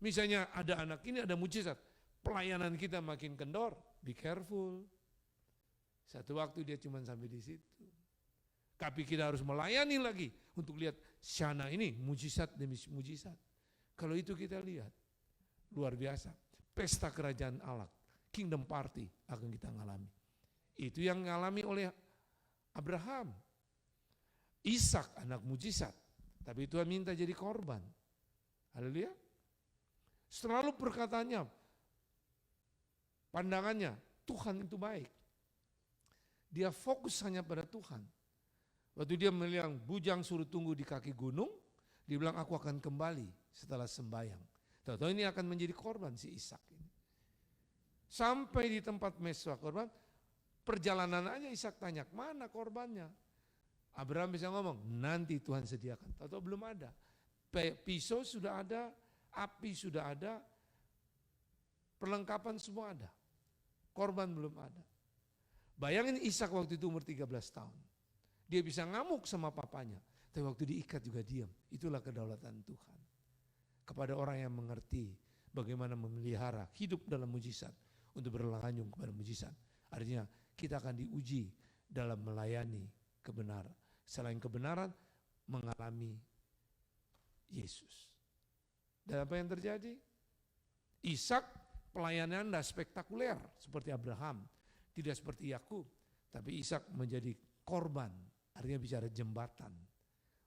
Misalnya ada anak ini ada mujizat, pelayanan kita makin kendor, be careful. Satu waktu dia cuma sampai di situ. Tapi kita harus melayani lagi untuk lihat Shana ini mujizat demi mujizat. Kalau itu kita lihat, luar biasa. Pesta kerajaan Allah, kingdom party akan kita ngalami. Itu yang ngalami oleh Abraham. Ishak anak mujizat, tapi Tuhan minta jadi korban. Haleluya. Selalu perkataannya, pandangannya, Tuhan itu baik. Dia fokus hanya pada Tuhan. Waktu dia bilang, bujang suruh tunggu di kaki gunung, dia bilang aku akan kembali setelah sembahyang. Tahu-tahu ini akan menjadi korban si Ishak ini. Sampai di tempat mesbah korban, perjalanan aja Ishak tanya, mana korbannya? Abraham bisa ngomong, nanti Tuhan sediakan. Tahu-tahu belum ada. Pisau sudah ada, api sudah ada, perlengkapan semua ada. Korban belum ada. Bayangin Ishak waktu itu umur 13 tahun. Dia bisa ngamuk sama papanya, tapi waktu diikat juga diam. Itulah kedaulatan Tuhan. Kepada orang yang mengerti bagaimana memelihara hidup dalam mujizat untuk berlanjut kepada mujizat. Artinya kita akan diuji dalam melayani kebenaran. Selain kebenaran, mengalami Yesus. Dan apa yang terjadi? Ishak pelayanan tidak spektakuler seperti Abraham, tidak seperti Yakub, tapi Ishak menjadi korban, artinya bicara jembatan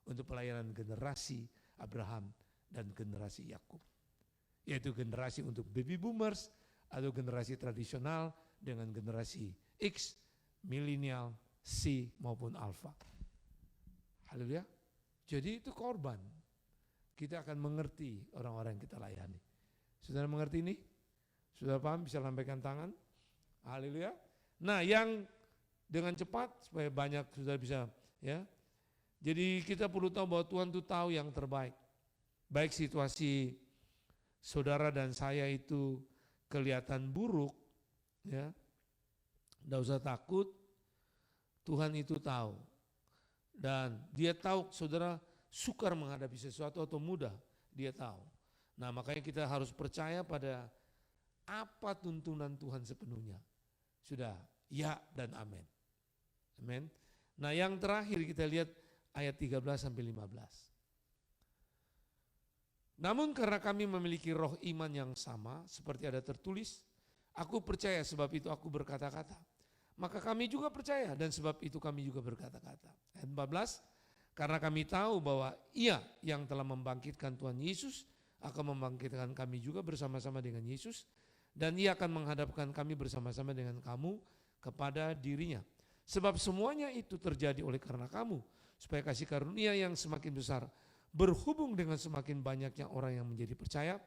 untuk pelayanan generasi Abraham dan generasi Yakub, yaitu generasi untuk baby boomers atau generasi tradisional dengan generasi X, milenial, C maupun alpha. Haleluya. Jadi itu korban. Kita akan mengerti orang-orang yang kita layani. Saudara mengerti ini? Saudara paham? Bisa lambaikan tangan? Haleluya. Nah, yang dengan cepat supaya banyak saudara bisa ya. Jadi kita perlu tahu bahwa Tuhan itu tahu yang terbaik. Baik situasi saudara dan saya itu kelihatan buruk, ya, tidak usah takut, Tuhan itu tahu. Dan dia tahu saudara sukar menghadapi sesuatu atau mudah, dia tahu. Nah makanya kita harus percaya pada apa tuntunan Tuhan sepenuhnya. Sudah, ya dan amin. Amin. Nah yang terakhir kita lihat ayat 13 sampai 15. Namun karena kami memiliki roh iman yang sama, seperti ada tertulis, aku percaya sebab itu aku berkata-kata. Maka kami juga percaya dan sebab itu kami juga berkata-kata. Ayat 14, karena kami tahu bahwa Ia yang telah membangkitkan Tuhan Yesus akan membangkitkan kami juga bersama-sama dengan Yesus, dan Ia akan menghadapkan kami bersama-sama dengan kamu kepada dirinya. Sebab semuanya itu terjadi oleh karena kamu, supaya kasih karunia yang semakin besar berhubung dengan semakin banyaknya orang yang menjadi percaya,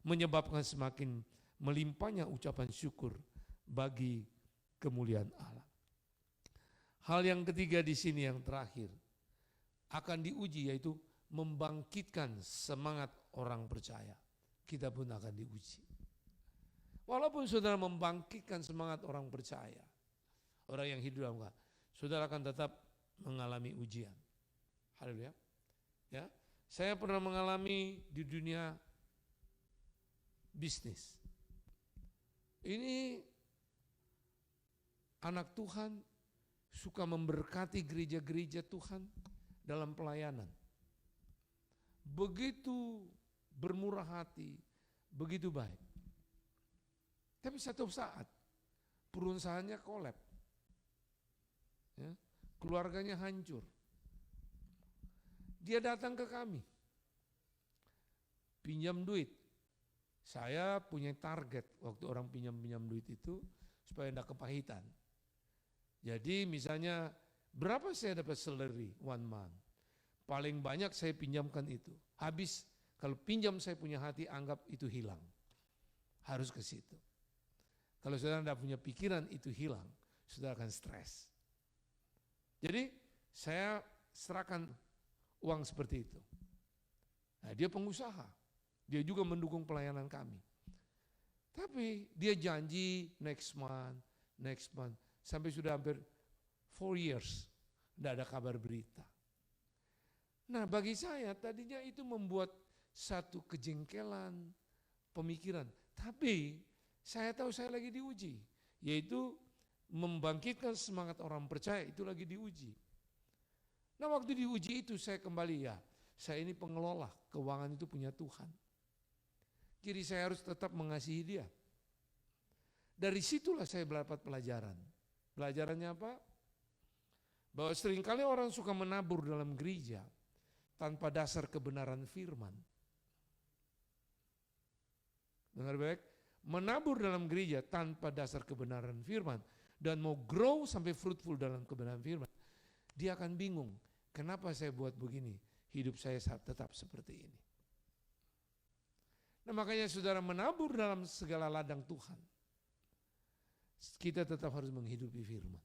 menyebabkan semakin melimpahnya ucapan syukur bagi kemuliaan Allah. Hal yang ketiga di sini yang terakhir akan diuji, yaitu membangkitkan semangat orang percaya. Kita pun akan diuji. Walaupun saudara membangkitkan semangat orang percaya, orang yang hidup dalam Allah, saudara akan tetap mengalami ujian. Haleluya. Ya, saya pernah mengalami di dunia bisnis. Ini anak Tuhan suka memberkati gereja-gereja Tuhan dalam pelayanan. Begitu bermurah hati, begitu baik. Tapi satu saat perusahaannya kolab, ya, keluarganya hancur. Dia datang ke kami, pinjam duit. Saya punya target waktu orang pinjam duit itu supaya tidak kepahitan. Jadi misalnya berapa saya dapat salary one month, paling banyak saya pinjamkan itu. Habis kalau pinjam saya punya hati anggap itu hilang, harus ke situ. Kalau saudara tidak punya pikiran itu hilang, saudara akan stres. Jadi saya serahkan uang seperti itu. Nah, dia pengusaha, dia juga mendukung pelayanan kami. Tapi dia janji next month, sampai sudah hampir 4 years, tidak ada kabar berita. Nah bagi saya tadinya itu membuat satu kejengkelan, pemikiran. Tapi saya tahu saya lagi diuji, yaitu membangkitkan semangat orang percaya itu lagi diuji. Nah waktu diuji itu saya kembali, ya saya ini pengelola keuangan itu punya Tuhan. Jadi saya harus tetap mengasihi dia. Dari situlah saya mendapat pelajaran. Pelajarannya apa? Bahwa seringkali orang suka menabur dalam gereja tanpa dasar kebenaran firman. Dengar baik, menabur dalam gereja tanpa dasar kebenaran firman dan mau grow sampai fruitful dalam kebenaran firman. Dia akan bingung, kenapa saya buat begini, hidup saya tetap seperti ini. Nah makanya saudara menabur dalam segala ladang Tuhan. Kita tetap harus menghidupi firman.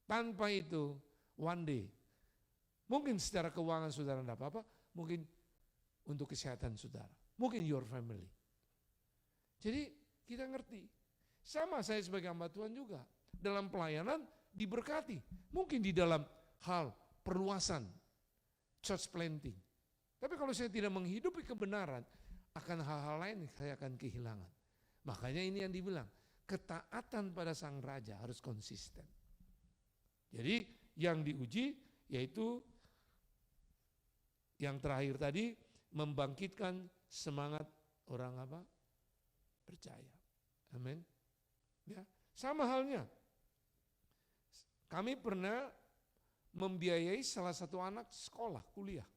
Tanpa itu, one day, mungkin secara keuangan saudara tidak apa-apa, mungkin untuk kesehatan saudara, mungkin your family. Jadi kita ngerti, sama saya sebagai hamba Tuhan juga, dalam pelayanan diberkati, mungkin di dalam hal perluasan, church planting. Tapi kalau saya tidak menghidupi kebenaran, akan hal-hal lain saya akan kehilangan. Makanya ini yang dibilang, ketaatan pada sang raja harus konsisten. Jadi yang diuji yaitu yang terakhir tadi, membangkitkan semangat orang apa? Percaya. Amin. Ya, sama halnya. Kami pernah membiayai salah satu anak sekolah, kuliah.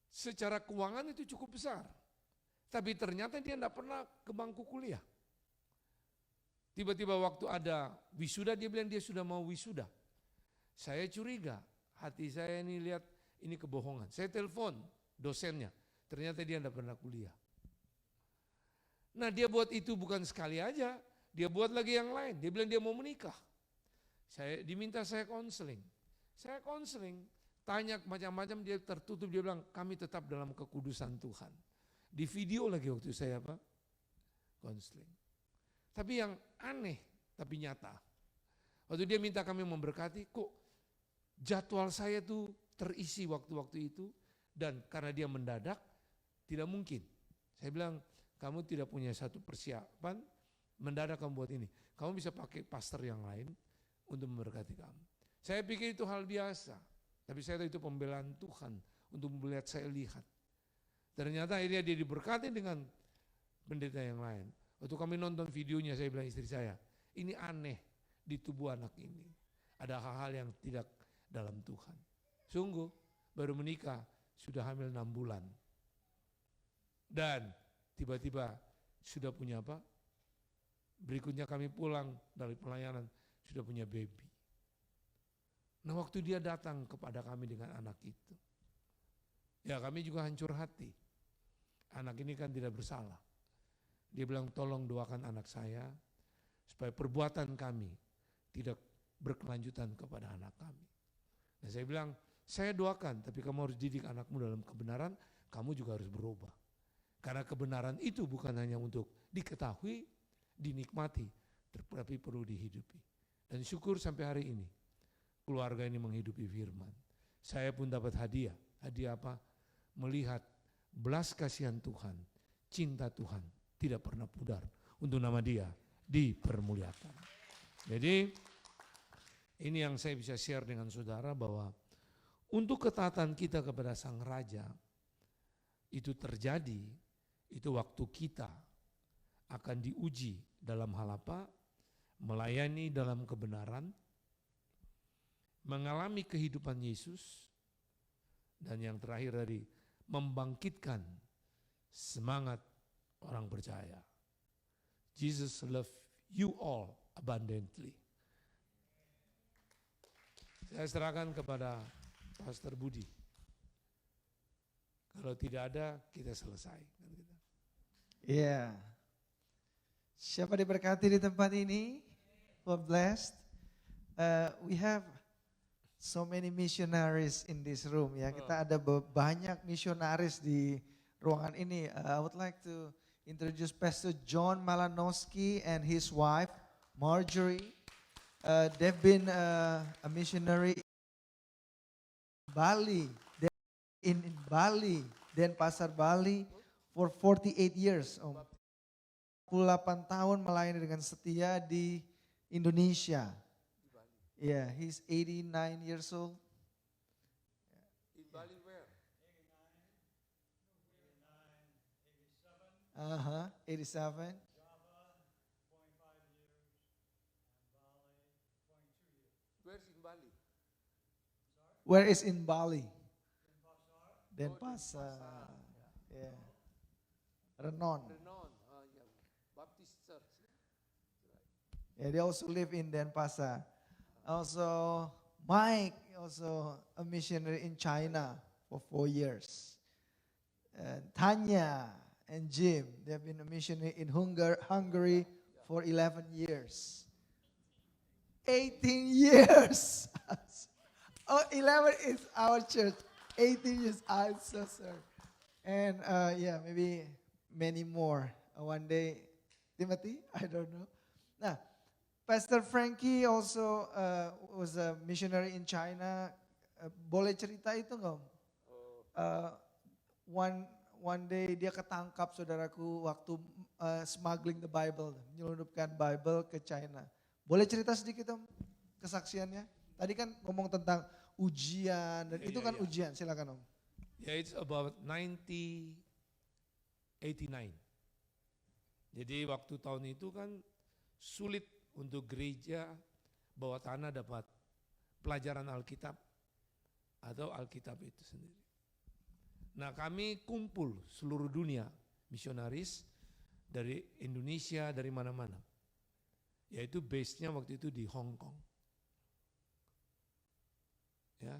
Secara keuangan itu cukup besar. Tapi ternyata dia tidak pernah ke bangku kuliah. Tiba-tiba waktu ada wisuda, dia bilang dia sudah mau wisuda. Saya curiga, hati saya ini lihat ini kebohongan. Saya telepon dosennya, ternyata dia tidak pernah kuliah. Nah dia buat itu bukan sekali aja, dia buat lagi yang lain. Dia bilang dia mau menikah. Diminta saya konseling. Saya konseling, tanya macam-macam, dia tertutup, dia bilang kami tetap dalam kekudusan Tuhan. Di video lagi waktu saya konseling. Tapi yang aneh tapi nyata. Waktu dia minta kami memberkati, kok jadwal saya tuh terisi waktu-waktu itu, dan karena dia mendadak tidak mungkin. Saya bilang kamu tidak punya satu persiapan, mendadak kamu buat ini. Kamu bisa pakai pastor yang lain untuk memberkati kamu. Saya pikir itu hal biasa. Tapi saya tahu itu pembelaan Tuhan untuk melihat saya lihat. Ternyata akhirnya dia diberkati dengan pendeta yang lain. Waktu kami nonton videonya, saya bilang istri saya, ini aneh di tubuh anak ini. Ada hal-hal yang tidak dalam Tuhan. Sungguh, baru menikah, sudah hamil 6 bulan. Dan tiba-tiba sudah punya apa? Berikutnya kami pulang dari pelayanan, sudah punya baby. Nah waktu dia datang kepada kami dengan anak itu, ya kami juga hancur hati. Anak ini kan tidak bersalah. Dia bilang tolong doakan anak saya supaya perbuatan kami tidak berkelanjutan kepada anak kami. Nah saya bilang, saya doakan tapi kamu harus didik anakmu dalam kebenaran, kamu juga harus berubah. Karena kebenaran itu bukan hanya untuk diketahui, dinikmati, tapi perlu dihidupi. Dan syukur sampai hari ini, keluarga ini menghidupi firman. Saya pun dapat hadiah. Hadiah apa? Melihat belas kasihan Tuhan, cinta Tuhan tidak pernah pudar untuk nama Dia dipermuliakan. Jadi ini yang saya bisa share dengan saudara, bahwa untuk ketaatan kita kepada Sang Raja itu terjadi, itu waktu kita akan diuji dalam hal apa? Melayani dalam kebenaran, mengalami kehidupan Yesus, dan yang terakhir tadi, membangkitkan semangat orang percaya. Jesus love you all abundantly. Saya serahkan kepada Pastor Budi. Kalau tidak ada, kita selesai. Yeah. Siapa diberkati di tempat ini? We're blessed. We have so many missionaries in this room. Ya, kita ada banyak misionaris di ruangan ini. I would like to introduce Pastor John Malanowski and his wife Marjorie. They've been a missionary in Bali, in Bali, Denpasar, Bali, for 48 years. 48 tahun melayani dengan setia di Indonesia. Yeah, he's 89 years old. In Bali where? 87. Where's in Bali? Where is in Bali? Denpasar. Yeah. Renon. Renon, yeah. Baptist Church. Yeah, they also live in Denpasar. Also, Mike, also a missionary in China for 4 years. And Tanya and Jim, they have been a missionary in Hungary for 11 years. 18 years. Oh, 11 is our church. 18 years, I'm so sorry. And yeah, maybe many more. One day, Timothy, I don't know. Nah, Pastor Frankie also was a missionary in China. Boleh cerita itu nggak? One day dia ketangkap, saudaraku, waktu smuggling the Bible, menyelundupkan Bible ke China. Boleh cerita sedikit Om kesaksiannya? Tadi kan ngomong tentang ujian, dan itu kan ujian, silakan Om. Yeah, it's about 1989. Jadi waktu tahun itu kan sulit untuk gereja bawah tanah dapat pelajaran Alkitab atau Alkitab itu sendiri. Nah kami kumpul seluruh dunia misionaris dari Indonesia, dari mana-mana. Yaitu base-nya waktu itu di Hong Kong. Ya,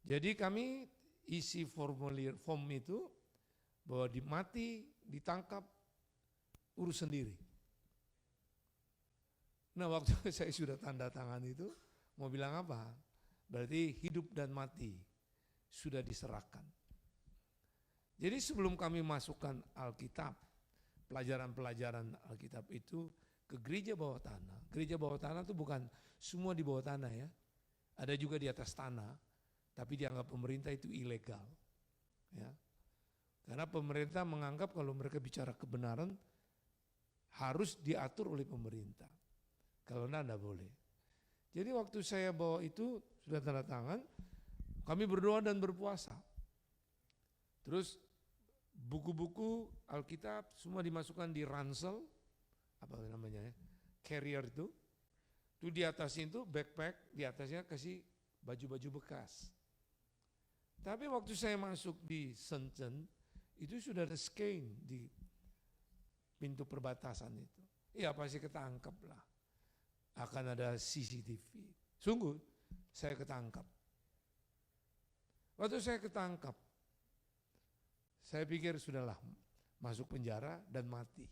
jadi kami isi form itu bahwa dimati, ditangkap, urus sendiri. Nah waktu saya sudah tanda tangan itu, mau bilang apa? Berarti hidup dan mati sudah diserahkan. Jadi sebelum kami masukkan Alkitab, pelajaran-pelajaran Alkitab itu ke gereja bawah tanah. Gereja bawah tanah itu bukan semua di bawah tanah ya. Ada juga di atas tanah, tapi dianggap pemerintah itu ilegal. Ya. Karena pemerintah menganggap kalau mereka bicara kebenaran harus diatur oleh pemerintah. Kalau tidak boleh. Jadi waktu saya bawa itu sudah tanda tangan, kami berdoa dan berpuasa. Terus buku-buku Alkitab semua dimasukkan di ransel, apa namanya ya, carrier itu di atasnya itu backpack, di atasnya kasih baju-baju bekas. Tapi waktu saya masuk di Shenzhen, itu sudah ada scan di pintu perbatasan itu. Iya pasti ketangkap lah. Akan ada CCTV. Sungguh saya ketangkap. Waktu saya ketangkap, saya pikir sudahlah masuk penjara dan mati.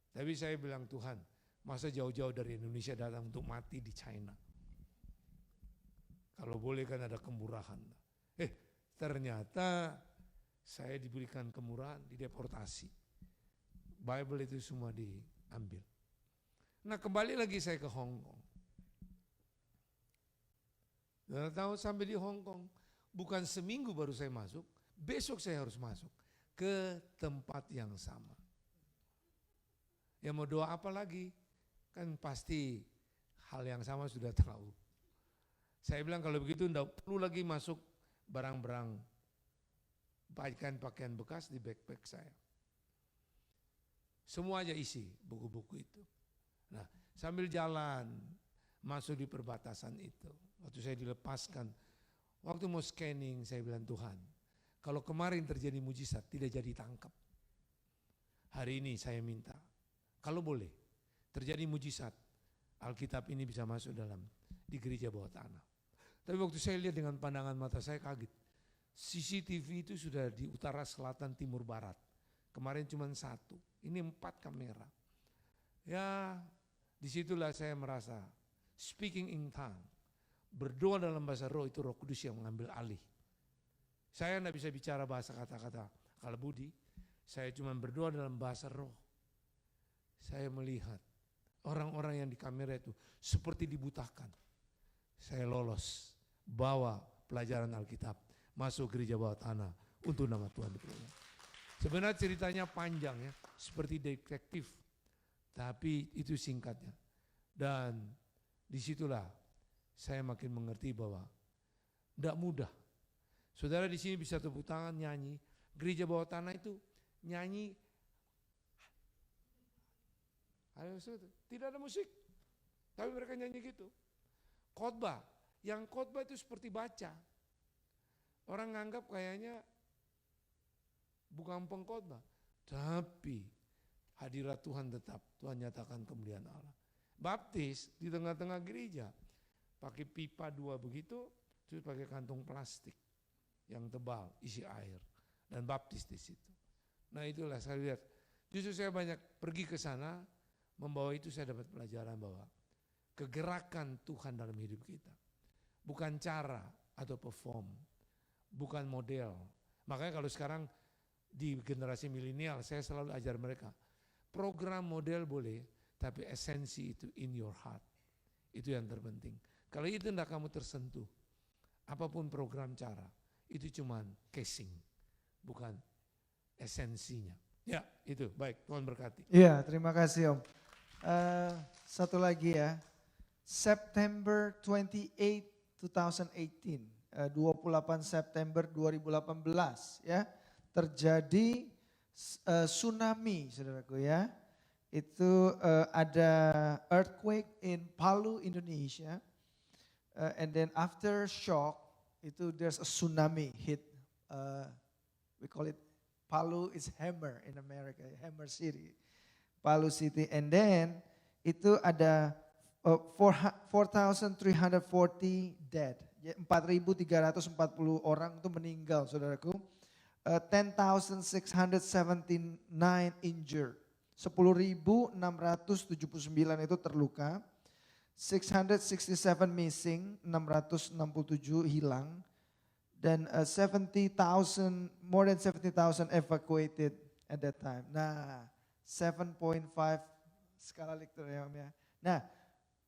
Tapi saya bilang Tuhan, masa jauh-jauh dari Indonesia datang untuk mati di China. Kalau boleh kan ada kemurahan. Ternyata saya diberikan kemurahan, dideportasi. Bible itu semua diambil. Nah kembali lagi saya ke Hong Kong. Dan tahu sampai di Hong Kong, bukan seminggu baru saya masuk, besok saya harus masuk ke tempat yang sama. Ya mau doa apa lagi? Kan pasti hal yang sama sudah tahu. Saya bilang kalau begitu enggak perlu lagi masuk barang-barang pakaian bekas di backpack saya. Semua aja isi buku-buku itu. Nah sambil jalan masuk di perbatasan itu. Waktu saya dilepaskan, waktu mau scanning saya bilang Tuhan, kalau kemarin terjadi mujizat tidak jadi tangkap. Hari ini saya minta, kalau boleh terjadi mujizat, Alkitab ini bisa masuk di gereja bawah tanah. Tapi waktu saya lihat dengan pandangan mata saya kaget. CCTV itu sudah di utara, selatan, timur, barat. Kemarin cuma 1, ini 4 kamera. Ya disitulah saya merasa speaking in tongue. Berdoa dalam bahasa roh itu Roh Kudus yang mengambil alih. Saya tidak bisa bicara bahasa kata-kata kalbudi, saya cuma berdoa dalam bahasa roh. Saya melihat orang-orang yang di kamera itu seperti dibutakan. Saya lolos, bawa pelajaran Alkitab, masuk gereja bawah tanah untuk nama Tuhan diperlukan. Sebenarnya ceritanya panjang ya, seperti detektif, tapi itu singkatnya. Dan disitulah saya makin mengerti bahwa tidak mudah. Saudara di sini bisa tepuk tangan nyanyi, gereja bawah tanah itu nyanyi, tidak ada musik, tapi mereka nyanyi gitu. Khotbah, yang khotbah itu seperti baca. Orang nganggap kayaknya bukan pengkhotbah, tapi hadirat Tuhan tetap, Tuhan nyatakan kemuliaan Allah. Baptis di tengah-tengah gereja, pakai pipa 2 begitu, terus pakai kantong plastik yang tebal, isi air, dan baptis di situ. Nah itulah saya lihat, justru saya banyak pergi ke sana, membawa itu saya dapat pelajaran bahwa kegerakan Tuhan dalam hidup kita. Bukan cara atau perform, bukan model. Makanya kalau sekarang di generasi milenial saya selalu ajar mereka, program model boleh, tapi esensi itu in your heart. Itu yang terpenting. Kalau itu tidak kamu tersentuh, apapun program cara, itu cuman casing, bukan esensinya. Ya itu, baik, Tuhan berkati. Iya, terima kasih Om. Satu lagi ya, September 28, 2018, 28 September 2018 ya, terjadi tsunami saudaraku ya. Itu ada earthquake in Palu, Indonesia. And then after shock, itu there's a tsunami hit. We call it Palu is Hammer in America, Hammer City. Palu City. And then itu ada 4,340 dead. 4.340 orang itu meninggal saudaraku. 10,679 injured. 10.679 itu terluka. 667 missing, 667 hilang. Dan 70,000, more than 70,000 evacuated at that time. Nah, 7.5 skala Richter ya Om ya. Nah,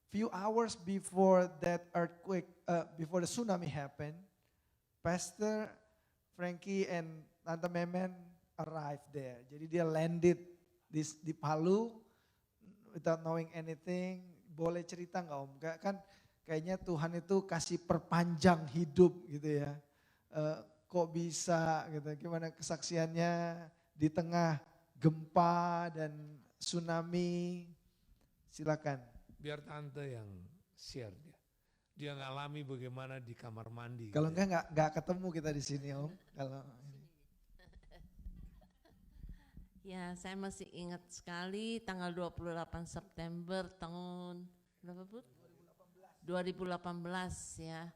few hours before that earthquake, before the tsunami happened, Pastor Frankie and Tante Memen arrived there. Jadi dia landed di Palu without knowing anything. Boleh cerita nggak Om? Kan kayaknya Tuhan itu kasih perpanjang hidup gitu ya. Kok bisa gitu, gimana kesaksiannya di tengah gempa dan tsunami, silakan. Biar tante yang share dia. Dia ngalami bagaimana di kamar mandi. Kalau gitu ya. enggak ketemu kita di sini Om. Kalau Ya, saya masih ingat sekali tanggal 28 September tahun berapa Bu? 2018 ya.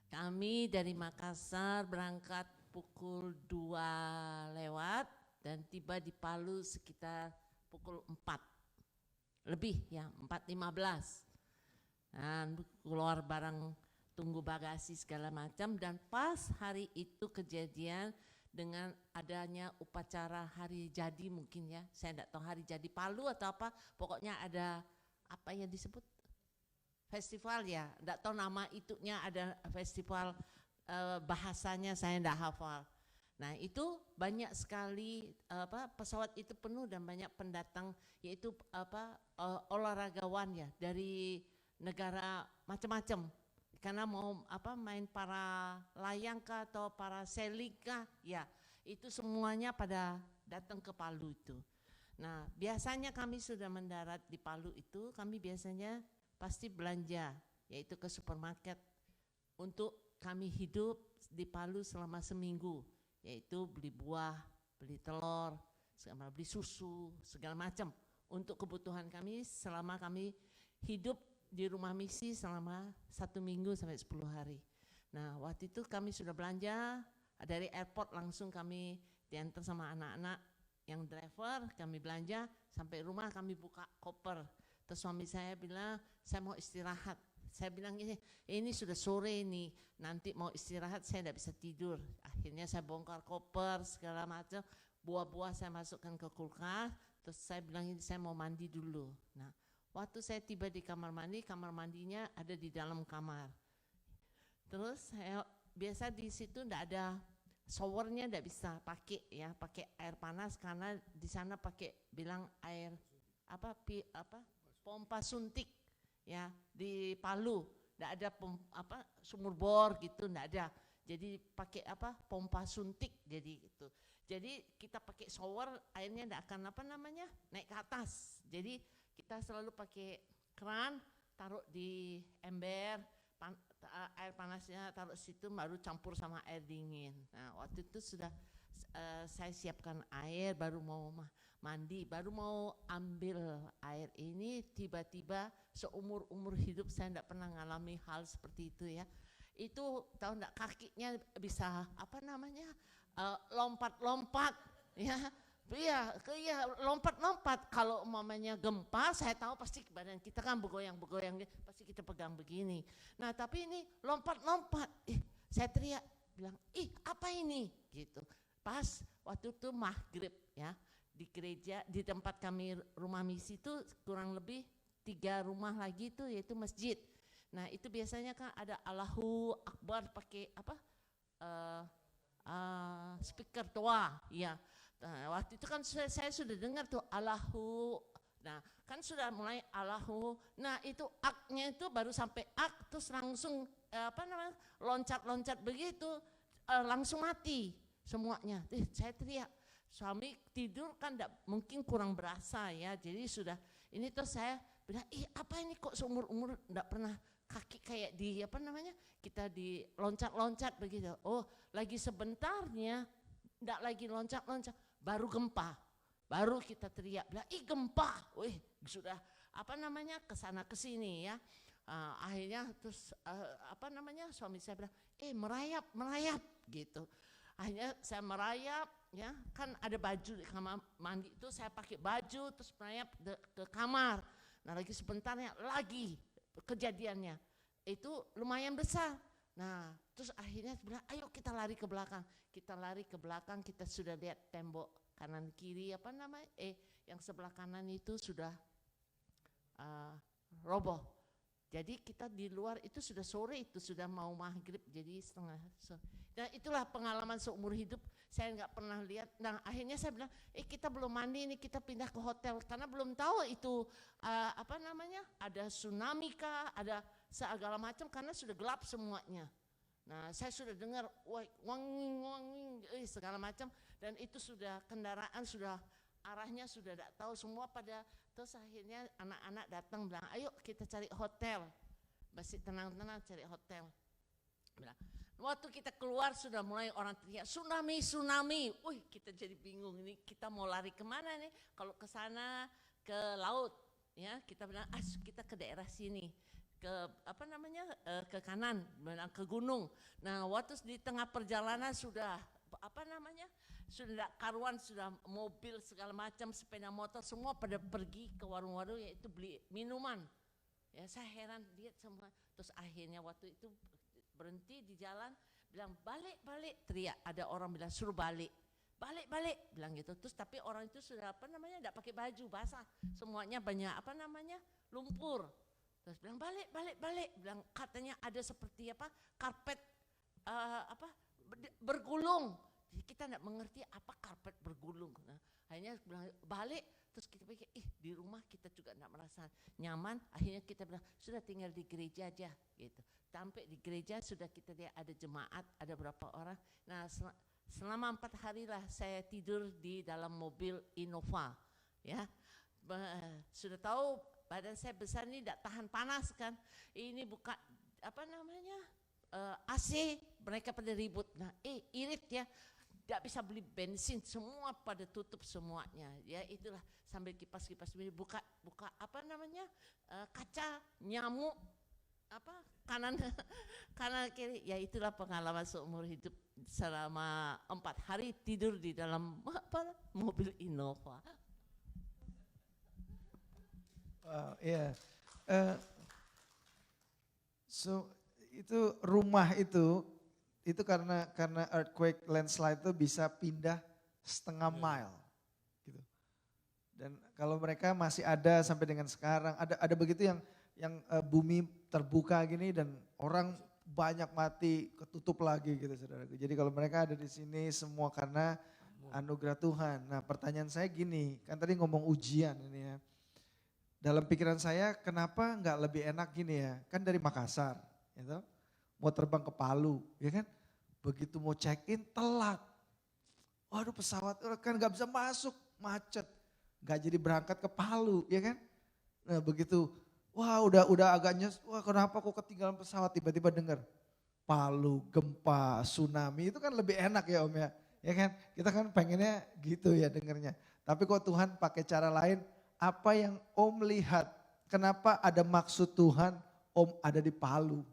Kami dari Makassar berangkat pukul 2 lewat dan tiba di Palu sekitar pukul 4. Lebih ya, 4.15. Dan keluar barang, tunggu bagasi segala macam, dan pas hari itu kejadian dengan adanya upacara hari jadi mungkin ya. Saya tidak tahu hari jadi Palu atau apa, pokoknya ada apa yang disebut festival ya, enggak tahu nama itunya, ada festival bahasanya saya enggak hafal. Nah itu banyak sekali pesawat itu penuh dan banyak pendatang, yaitu olahragawan ya dari negara macam-macam, karena mau main para layang kah atau para sailing kah ya, itu semuanya pada datang ke Palu itu. Nah biasanya kami sudah mendarat di Palu itu, kami biasanya pasti belanja, yaitu ke supermarket untuk kami hidup di Palu selama seminggu, yaitu beli buah, beli telur, beli susu, segala macam untuk kebutuhan kami selama kami hidup di rumah misi selama 1 minggu sampai 10 hari. Nah waktu itu kami sudah belanja, dari airport langsung kami diantar sama anak-anak yang driver, kami belanja, sampai rumah kami buka koper. Terus suami saya bilang, saya mau istirahat. Saya bilang ini sudah sore nih, nanti mau istirahat saya tidak bisa tidur. Akhirnya saya bongkar koper segala macam, buah-buah saya masukkan ke kulkas. Terus saya bilang ini saya mau mandi dulu. Nah waktu saya tiba di kamar mandinya ada di dalam kamar. Terus saya biasa di situ tidak ada showernya, tidak bisa pakai ya, pakai air panas karena di sana pakai bilang air pompa suntik ya, di Palu enggak ada sumur bor gitu, enggak ada. Jadi pakai pompa suntik, jadi gitu. Jadi kita pakai shower, airnya enggak akan naik ke atas. Jadi kita selalu pakai keran, taruh di ember, air panasnya taruh situ baru campur sama air dingin. Nah waktu itu sudah saya siapkan air, baru mau mandi, baru mau ambil air ini, tiba-tiba seumur-umur hidup saya tidak pernah mengalami hal seperti itu ya. Itu tahu enggak, kakinya bisa lompat-lompat ya. Iya, lompat-lompat. Kalau umpamanya gempa, saya tahu pasti badan kita kan bergoyang-bergoyang, pasti kita pegang begini. Nah tapi ini lompat-lompat, saya teriak, bilang, apa ini? Gitu. Pas waktu itu maghrib ya, di gereja, di tempat kami rumah misi itu kurang lebih 3 rumah lagi itu yaitu masjid. Nah itu biasanya kan ada Allahu Akbar pakai speaker tua ya. Nah, waktu itu kan saya sudah dengar tuh Allahu, nah kan sudah mulai Allahu, nah itu aknya itu baru sampai ak terus langsung loncat-loncat begitu, langsung mati semuanya. Saya teriak, suami tidur kan mungkin kurang berasa ya, jadi sudah ini tuh saya bilang, apa ini kok seumur-umur enggak pernah kaki kayak di kita di loncat-loncat begitu. Oh lagi sebentarnya enggak lagi loncat-loncat, baru gempa, baru kita teriak, bilang gempa, sudah kesana kesini ya. Akhirnya terus suami saya bilang, merayap gitu. Akhirnya saya merayap ya, kan ada baju di kamar mandi itu, saya pakai baju terus merayap ke kamar. Nah lagi sebentarnya lagi kejadiannya itu lumayan besar, Nah, terus akhirnya bilang, ayo kita lari ke belakang. Kita lari ke belakang, kita sudah lihat tembok kanan kiri, yang sebelah kanan itu sudah roboh. Jadi kita di luar itu sudah sore, itu sudah mau maghrib, jadi setengah. Dan itulah pengalaman seumur hidup, saya nggak pernah lihat. Nah akhirnya saya bilang, kita belum mandi nih, kita pindah ke hotel. Karena belum tahu itu ada tsunami kah, ada segala macam, karena sudah gelap semuanya. Nah saya sudah dengar, wang, segala macam. Dan itu sudah kendaraan, sudah arahnya sudah tidak tahu semua pada. Terus akhirnya anak-anak datang bilang, ayo kita cari hotel. Masih tenang-tenang cari hotel. Bilang, waktu kita keluar sudah mulai orang teriak, tsunami, tsunami. Wih kita jadi bingung, ini kita mau lari kemana nih? Kalau ke sana, ke laut. Ya kita bilang, kita ke daerah sini. Ke ke kanan, ke gunung. Nah waktu di tengah perjalanan sudah sudah karuan, sudah mobil segala macam, sepeda motor semua pada pergi ke warung-warung yaitu beli minuman. Ya saya heran lihat semua. Terus akhirnya waktu itu berhenti di jalan, bilang balik, teriak. Ada orang bilang suruh balik, bilang gitu. Terus tapi orang itu sudah tidak pakai baju, basah, semuanya banyak lumpur. Terus bilang balik, bilang katanya ada seperti karpet bergulung. Jadi kita tidak mengerti apa karpet bergulung. Nah, akhirnya bilang balik, terus kita pikir, di rumah kita juga tidak merasa nyaman. Akhirnya kita bilang sudah tinggal di gereja aja, gitu. Sampai di gereja sudah kita lihat ada jemaat, ada berapa orang. Nah selama 4 hari lah saya tidur di dalam mobil Innova, ya. Sudah tahu badan saya besar ini tidak tahan panas kan. Ini buka AC, mereka pada ribut. Nah irit ya. Tidak bisa beli bensin, semua pada tutup semuanya. Ya itulah sambil kipas-kipas buka kaca, nyamuk kanan kiri. Ya itulah pengalaman seumur hidup selama 4 hari tidur di dalam mobil Innova. So itu rumah itu karena earthquake, landslide itu bisa pindah setengah mile gitu. Dan kalau mereka masih ada sampai dengan sekarang, ada begitu yang bumi terbuka gini dan orang banyak mati, ketutup lagi gitu saudaraku. Jadi kalau mereka ada di sini semua karena anugerah Tuhan. Nah pertanyaan saya gini, kan tadi ngomong ujian ini ya. Dalam pikiran saya kenapa nggak lebih enak gini ya, kan dari Makassar gitu. Mau terbang ke Palu, ya kan? Begitu mau check in telat. Waduh pesawat kan gak bisa masuk, macet. Gak jadi berangkat ke Palu, ya kan? Nah begitu, udah agaknya, kenapa kok ketinggalan pesawat, tiba-tiba dengar Palu, gempa, tsunami, itu kan lebih enak ya Om ya. Ya kan? Kita kan pengennya gitu ya dengarnya. Tapi kok Tuhan pakai cara lain, apa yang Om lihat, kenapa ada maksud Tuhan Om ada di Palu?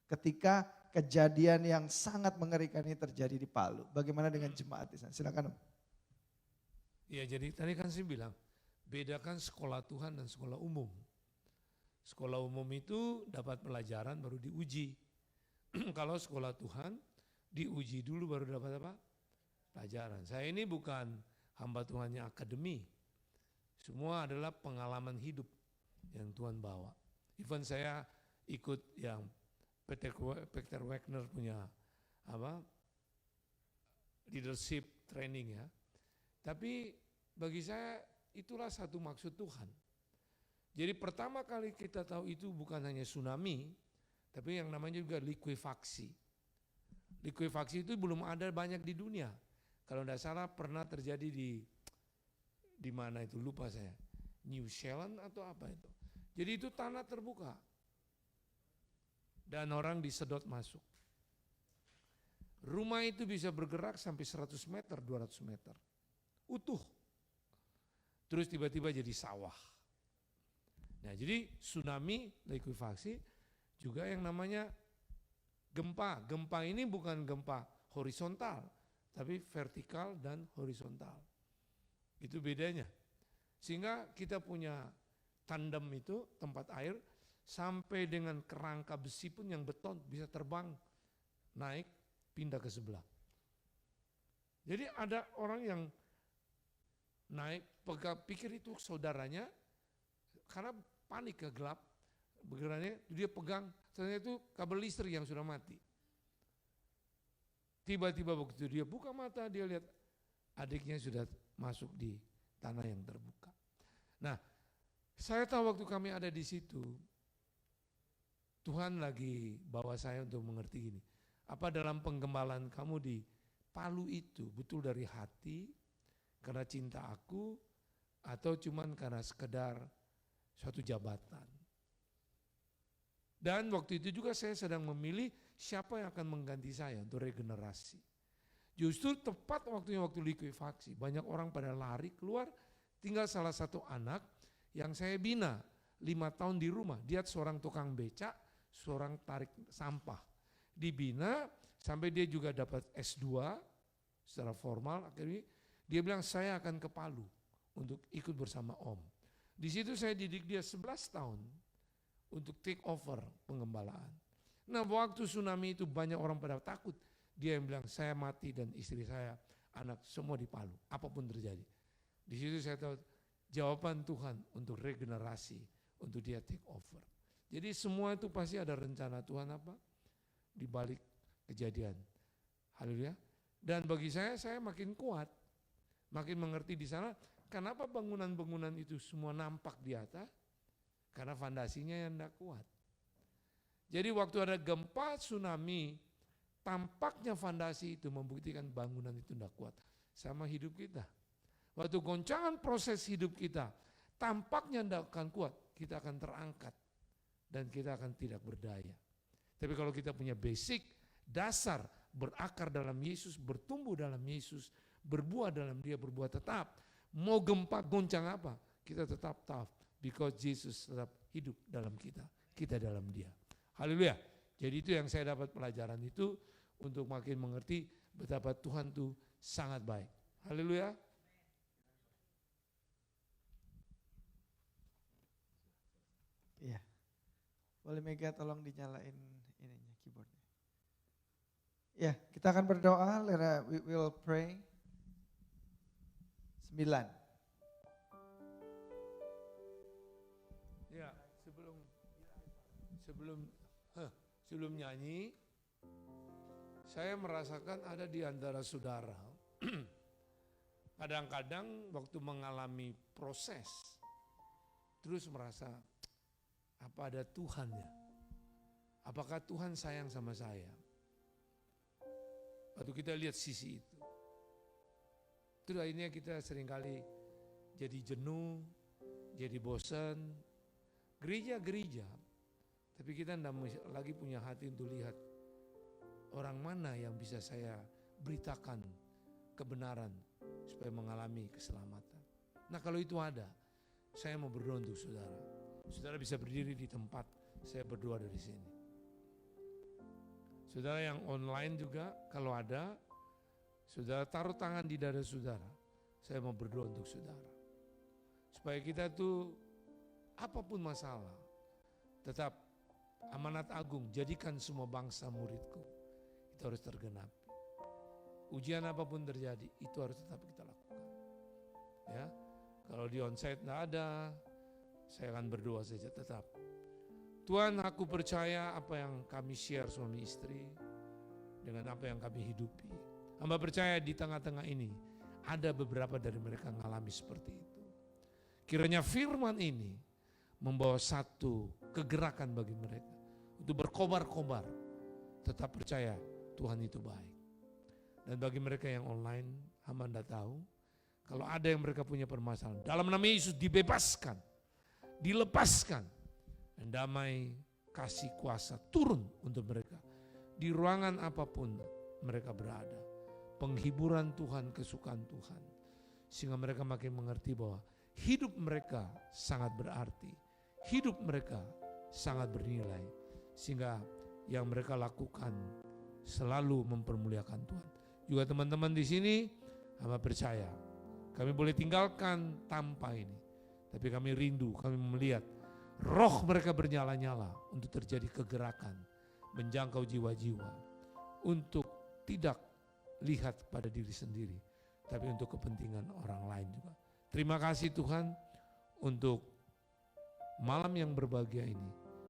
Ketika kejadian yang sangat mengerikan ini terjadi di Palu. Bagaimana dengan jemaat di sana? Silakan Om. Ya jadi tadi kan saya bilang, bedakan sekolah Tuhan dan sekolah umum. Sekolah umum itu dapat pelajaran baru diuji. Kalau sekolah Tuhan diuji dulu baru dapat apa? Pelajaran. Saya ini bukan hamba Tuhannya akademi. Semua adalah pengalaman hidup yang Tuhan bawa. Even saya ikut yang Peter Wagner punya leadership training ya. Tapi bagi saya itulah satu maksud Tuhan. Jadi pertama kali kita tahu itu bukan hanya tsunami, tapi yang namanya juga likuifaksi. Likuifaksi itu belum ada banyak di dunia. Kalau tidak salah pernah terjadi di mana itu lupa saya. New Zealand atau apa itu. Jadi itu tanah terbuka. Dan orang disedot masuk. Rumah itu bisa bergerak sampai 100 meter, 200 meter. Utuh. Terus tiba-tiba jadi sawah. Nah jadi tsunami, likuifaksi juga yang namanya gempa. Gempa ini bukan gempa horizontal, tapi vertikal dan horizontal. Itu bedanya. Sehingga kita punya tandem itu, tempat air, sampai dengan kerangka besi pun yang beton bisa terbang naik, pindah ke sebelah. Jadi ada orang yang naik, pikir itu saudaranya, karena panik ke gelap, bergeraknya dia pegang, ternyata itu kabel listrik yang sudah mati. Tiba-tiba begitu dia buka mata, dia lihat adiknya sudah masuk di tanah yang terbuka. Nah, saya tahu waktu kami ada di situ, Tuhan lagi bawa saya untuk mengerti gini, apa dalam penggembalaan kamu di Palu itu betul dari hati, karena cinta aku, atau cuman karena sekedar suatu jabatan. Dan waktu itu juga saya sedang memilih siapa yang akan mengganti saya untuk regenerasi. Justru tepat waktu likuifaksi, banyak orang pada lari keluar, tinggal salah satu anak yang saya bina 5 tahun di rumah. Dia seorang tukang becak, seorang tarik sampah. Dibina sampai dia juga dapat S2 secara formal, akhirnya dia bilang saya akan ke Palu untuk ikut bersama Om. Di situ saya didik dia 11 tahun untuk take over penggembalaan. Nah, waktu tsunami itu banyak orang pada takut. Dia yang bilang saya mati dan istri saya, anak semua di Palu, apapun terjadi. Di situ saya tahu jawaban Tuhan untuk regenerasi, untuk dia take over. Jadi semua itu pasti ada rencana Tuhan apa? Di balik kejadian. Haleluya. Dan bagi saya makin kuat, makin mengerti di sana kenapa bangunan-bangunan itu semua nampak di atas, karena fondasinya yang tidak kuat. Jadi waktu ada gempa tsunami, tampaknya fondasi itu membuktikan bangunan itu tidak kuat. Sama hidup kita. Waktu goncangan proses hidup kita, tampaknya tidak akan kuat, kita akan terangkat dan kita akan tidak berdaya. Tapi kalau kita punya basic, dasar, berakar dalam Yesus, bertumbuh dalam Yesus, berbuah dalam Dia, berbuah tetap. Mau gempa goncang apa, kita tetap tough. Because Jesus tetap hidup dalam kita, kita dalam Dia. Haleluya. Jadi itu yang saya dapat pelajaran itu untuk makin mengerti betapa Tuhan itu sangat baik. Haleluya. Iya. Boleh Mega tolong dinyalain ininya, keyboardnya. Ya, kita akan berdoa, we will pray. 9. Ya, sebelum nyanyi, saya merasakan ada di antara saudara. Kadang-kadang waktu mengalami proses, terus merasa, apa ada Tuhan ya? Apakah Tuhan sayang sama saya? Waktu kita lihat sisi itu. Terus akhirnya kita seringkali jadi jenuh, jadi bosan, gereja-gereja. Tapi kita tidak lagi punya hati untuk lihat orang mana yang bisa saya beritakan kebenaran supaya mengalami keselamatan. Nah kalau itu ada, saya mau berdoa untuk saudara. Saudara bisa berdiri di tempat, saya berdoa dari sini. Saudara yang online juga, kalau ada, saudara taruh tangan di dada saudara. Saya mau berdoa untuk saudara. Supaya kita tuh, apapun masalah, tetap amanat agung, jadikan semua bangsa muridku. Itu harus tergenapi. Ujian apapun terjadi, itu harus tetap kita lakukan. Ya, kalau di onsite enggak ada, saya akan berdoa saja tetap. Tuhan, aku percaya apa yang kami share suami istri dengan apa yang kami hidupi. Hamba percaya di tengah-tengah ini ada beberapa dari mereka mengalami seperti itu. Kiranya firman ini membawa satu kegerakan bagi mereka untuk berkobar-kobar, tetap percaya Tuhan itu baik. Dan bagi mereka yang online, hamba tidak tahu, kalau ada yang mereka punya permasalahan, dalam nama Yesus dibebaskan, dilepaskan, dan damai kasih kuasa turun untuk mereka. Di ruangan apapun mereka berada, penghiburan Tuhan, kesukaan Tuhan. Sehingga mereka makin mengerti bahwa hidup mereka sangat berarti, hidup mereka sangat bernilai. Sehingga yang mereka lakukan selalu mempermuliakan Tuhan. Juga teman-teman di sini, hamba percaya kami boleh tinggalkan tanpa ini, tapi kami rindu, kami melihat roh mereka bernyala-nyala untuk terjadi kegerakan, menjangkau jiwa-jiwa, untuk tidak lihat pada diri sendiri, tapi untuk kepentingan orang lain juga. Terima kasih Tuhan untuk malam yang berbahagia ini.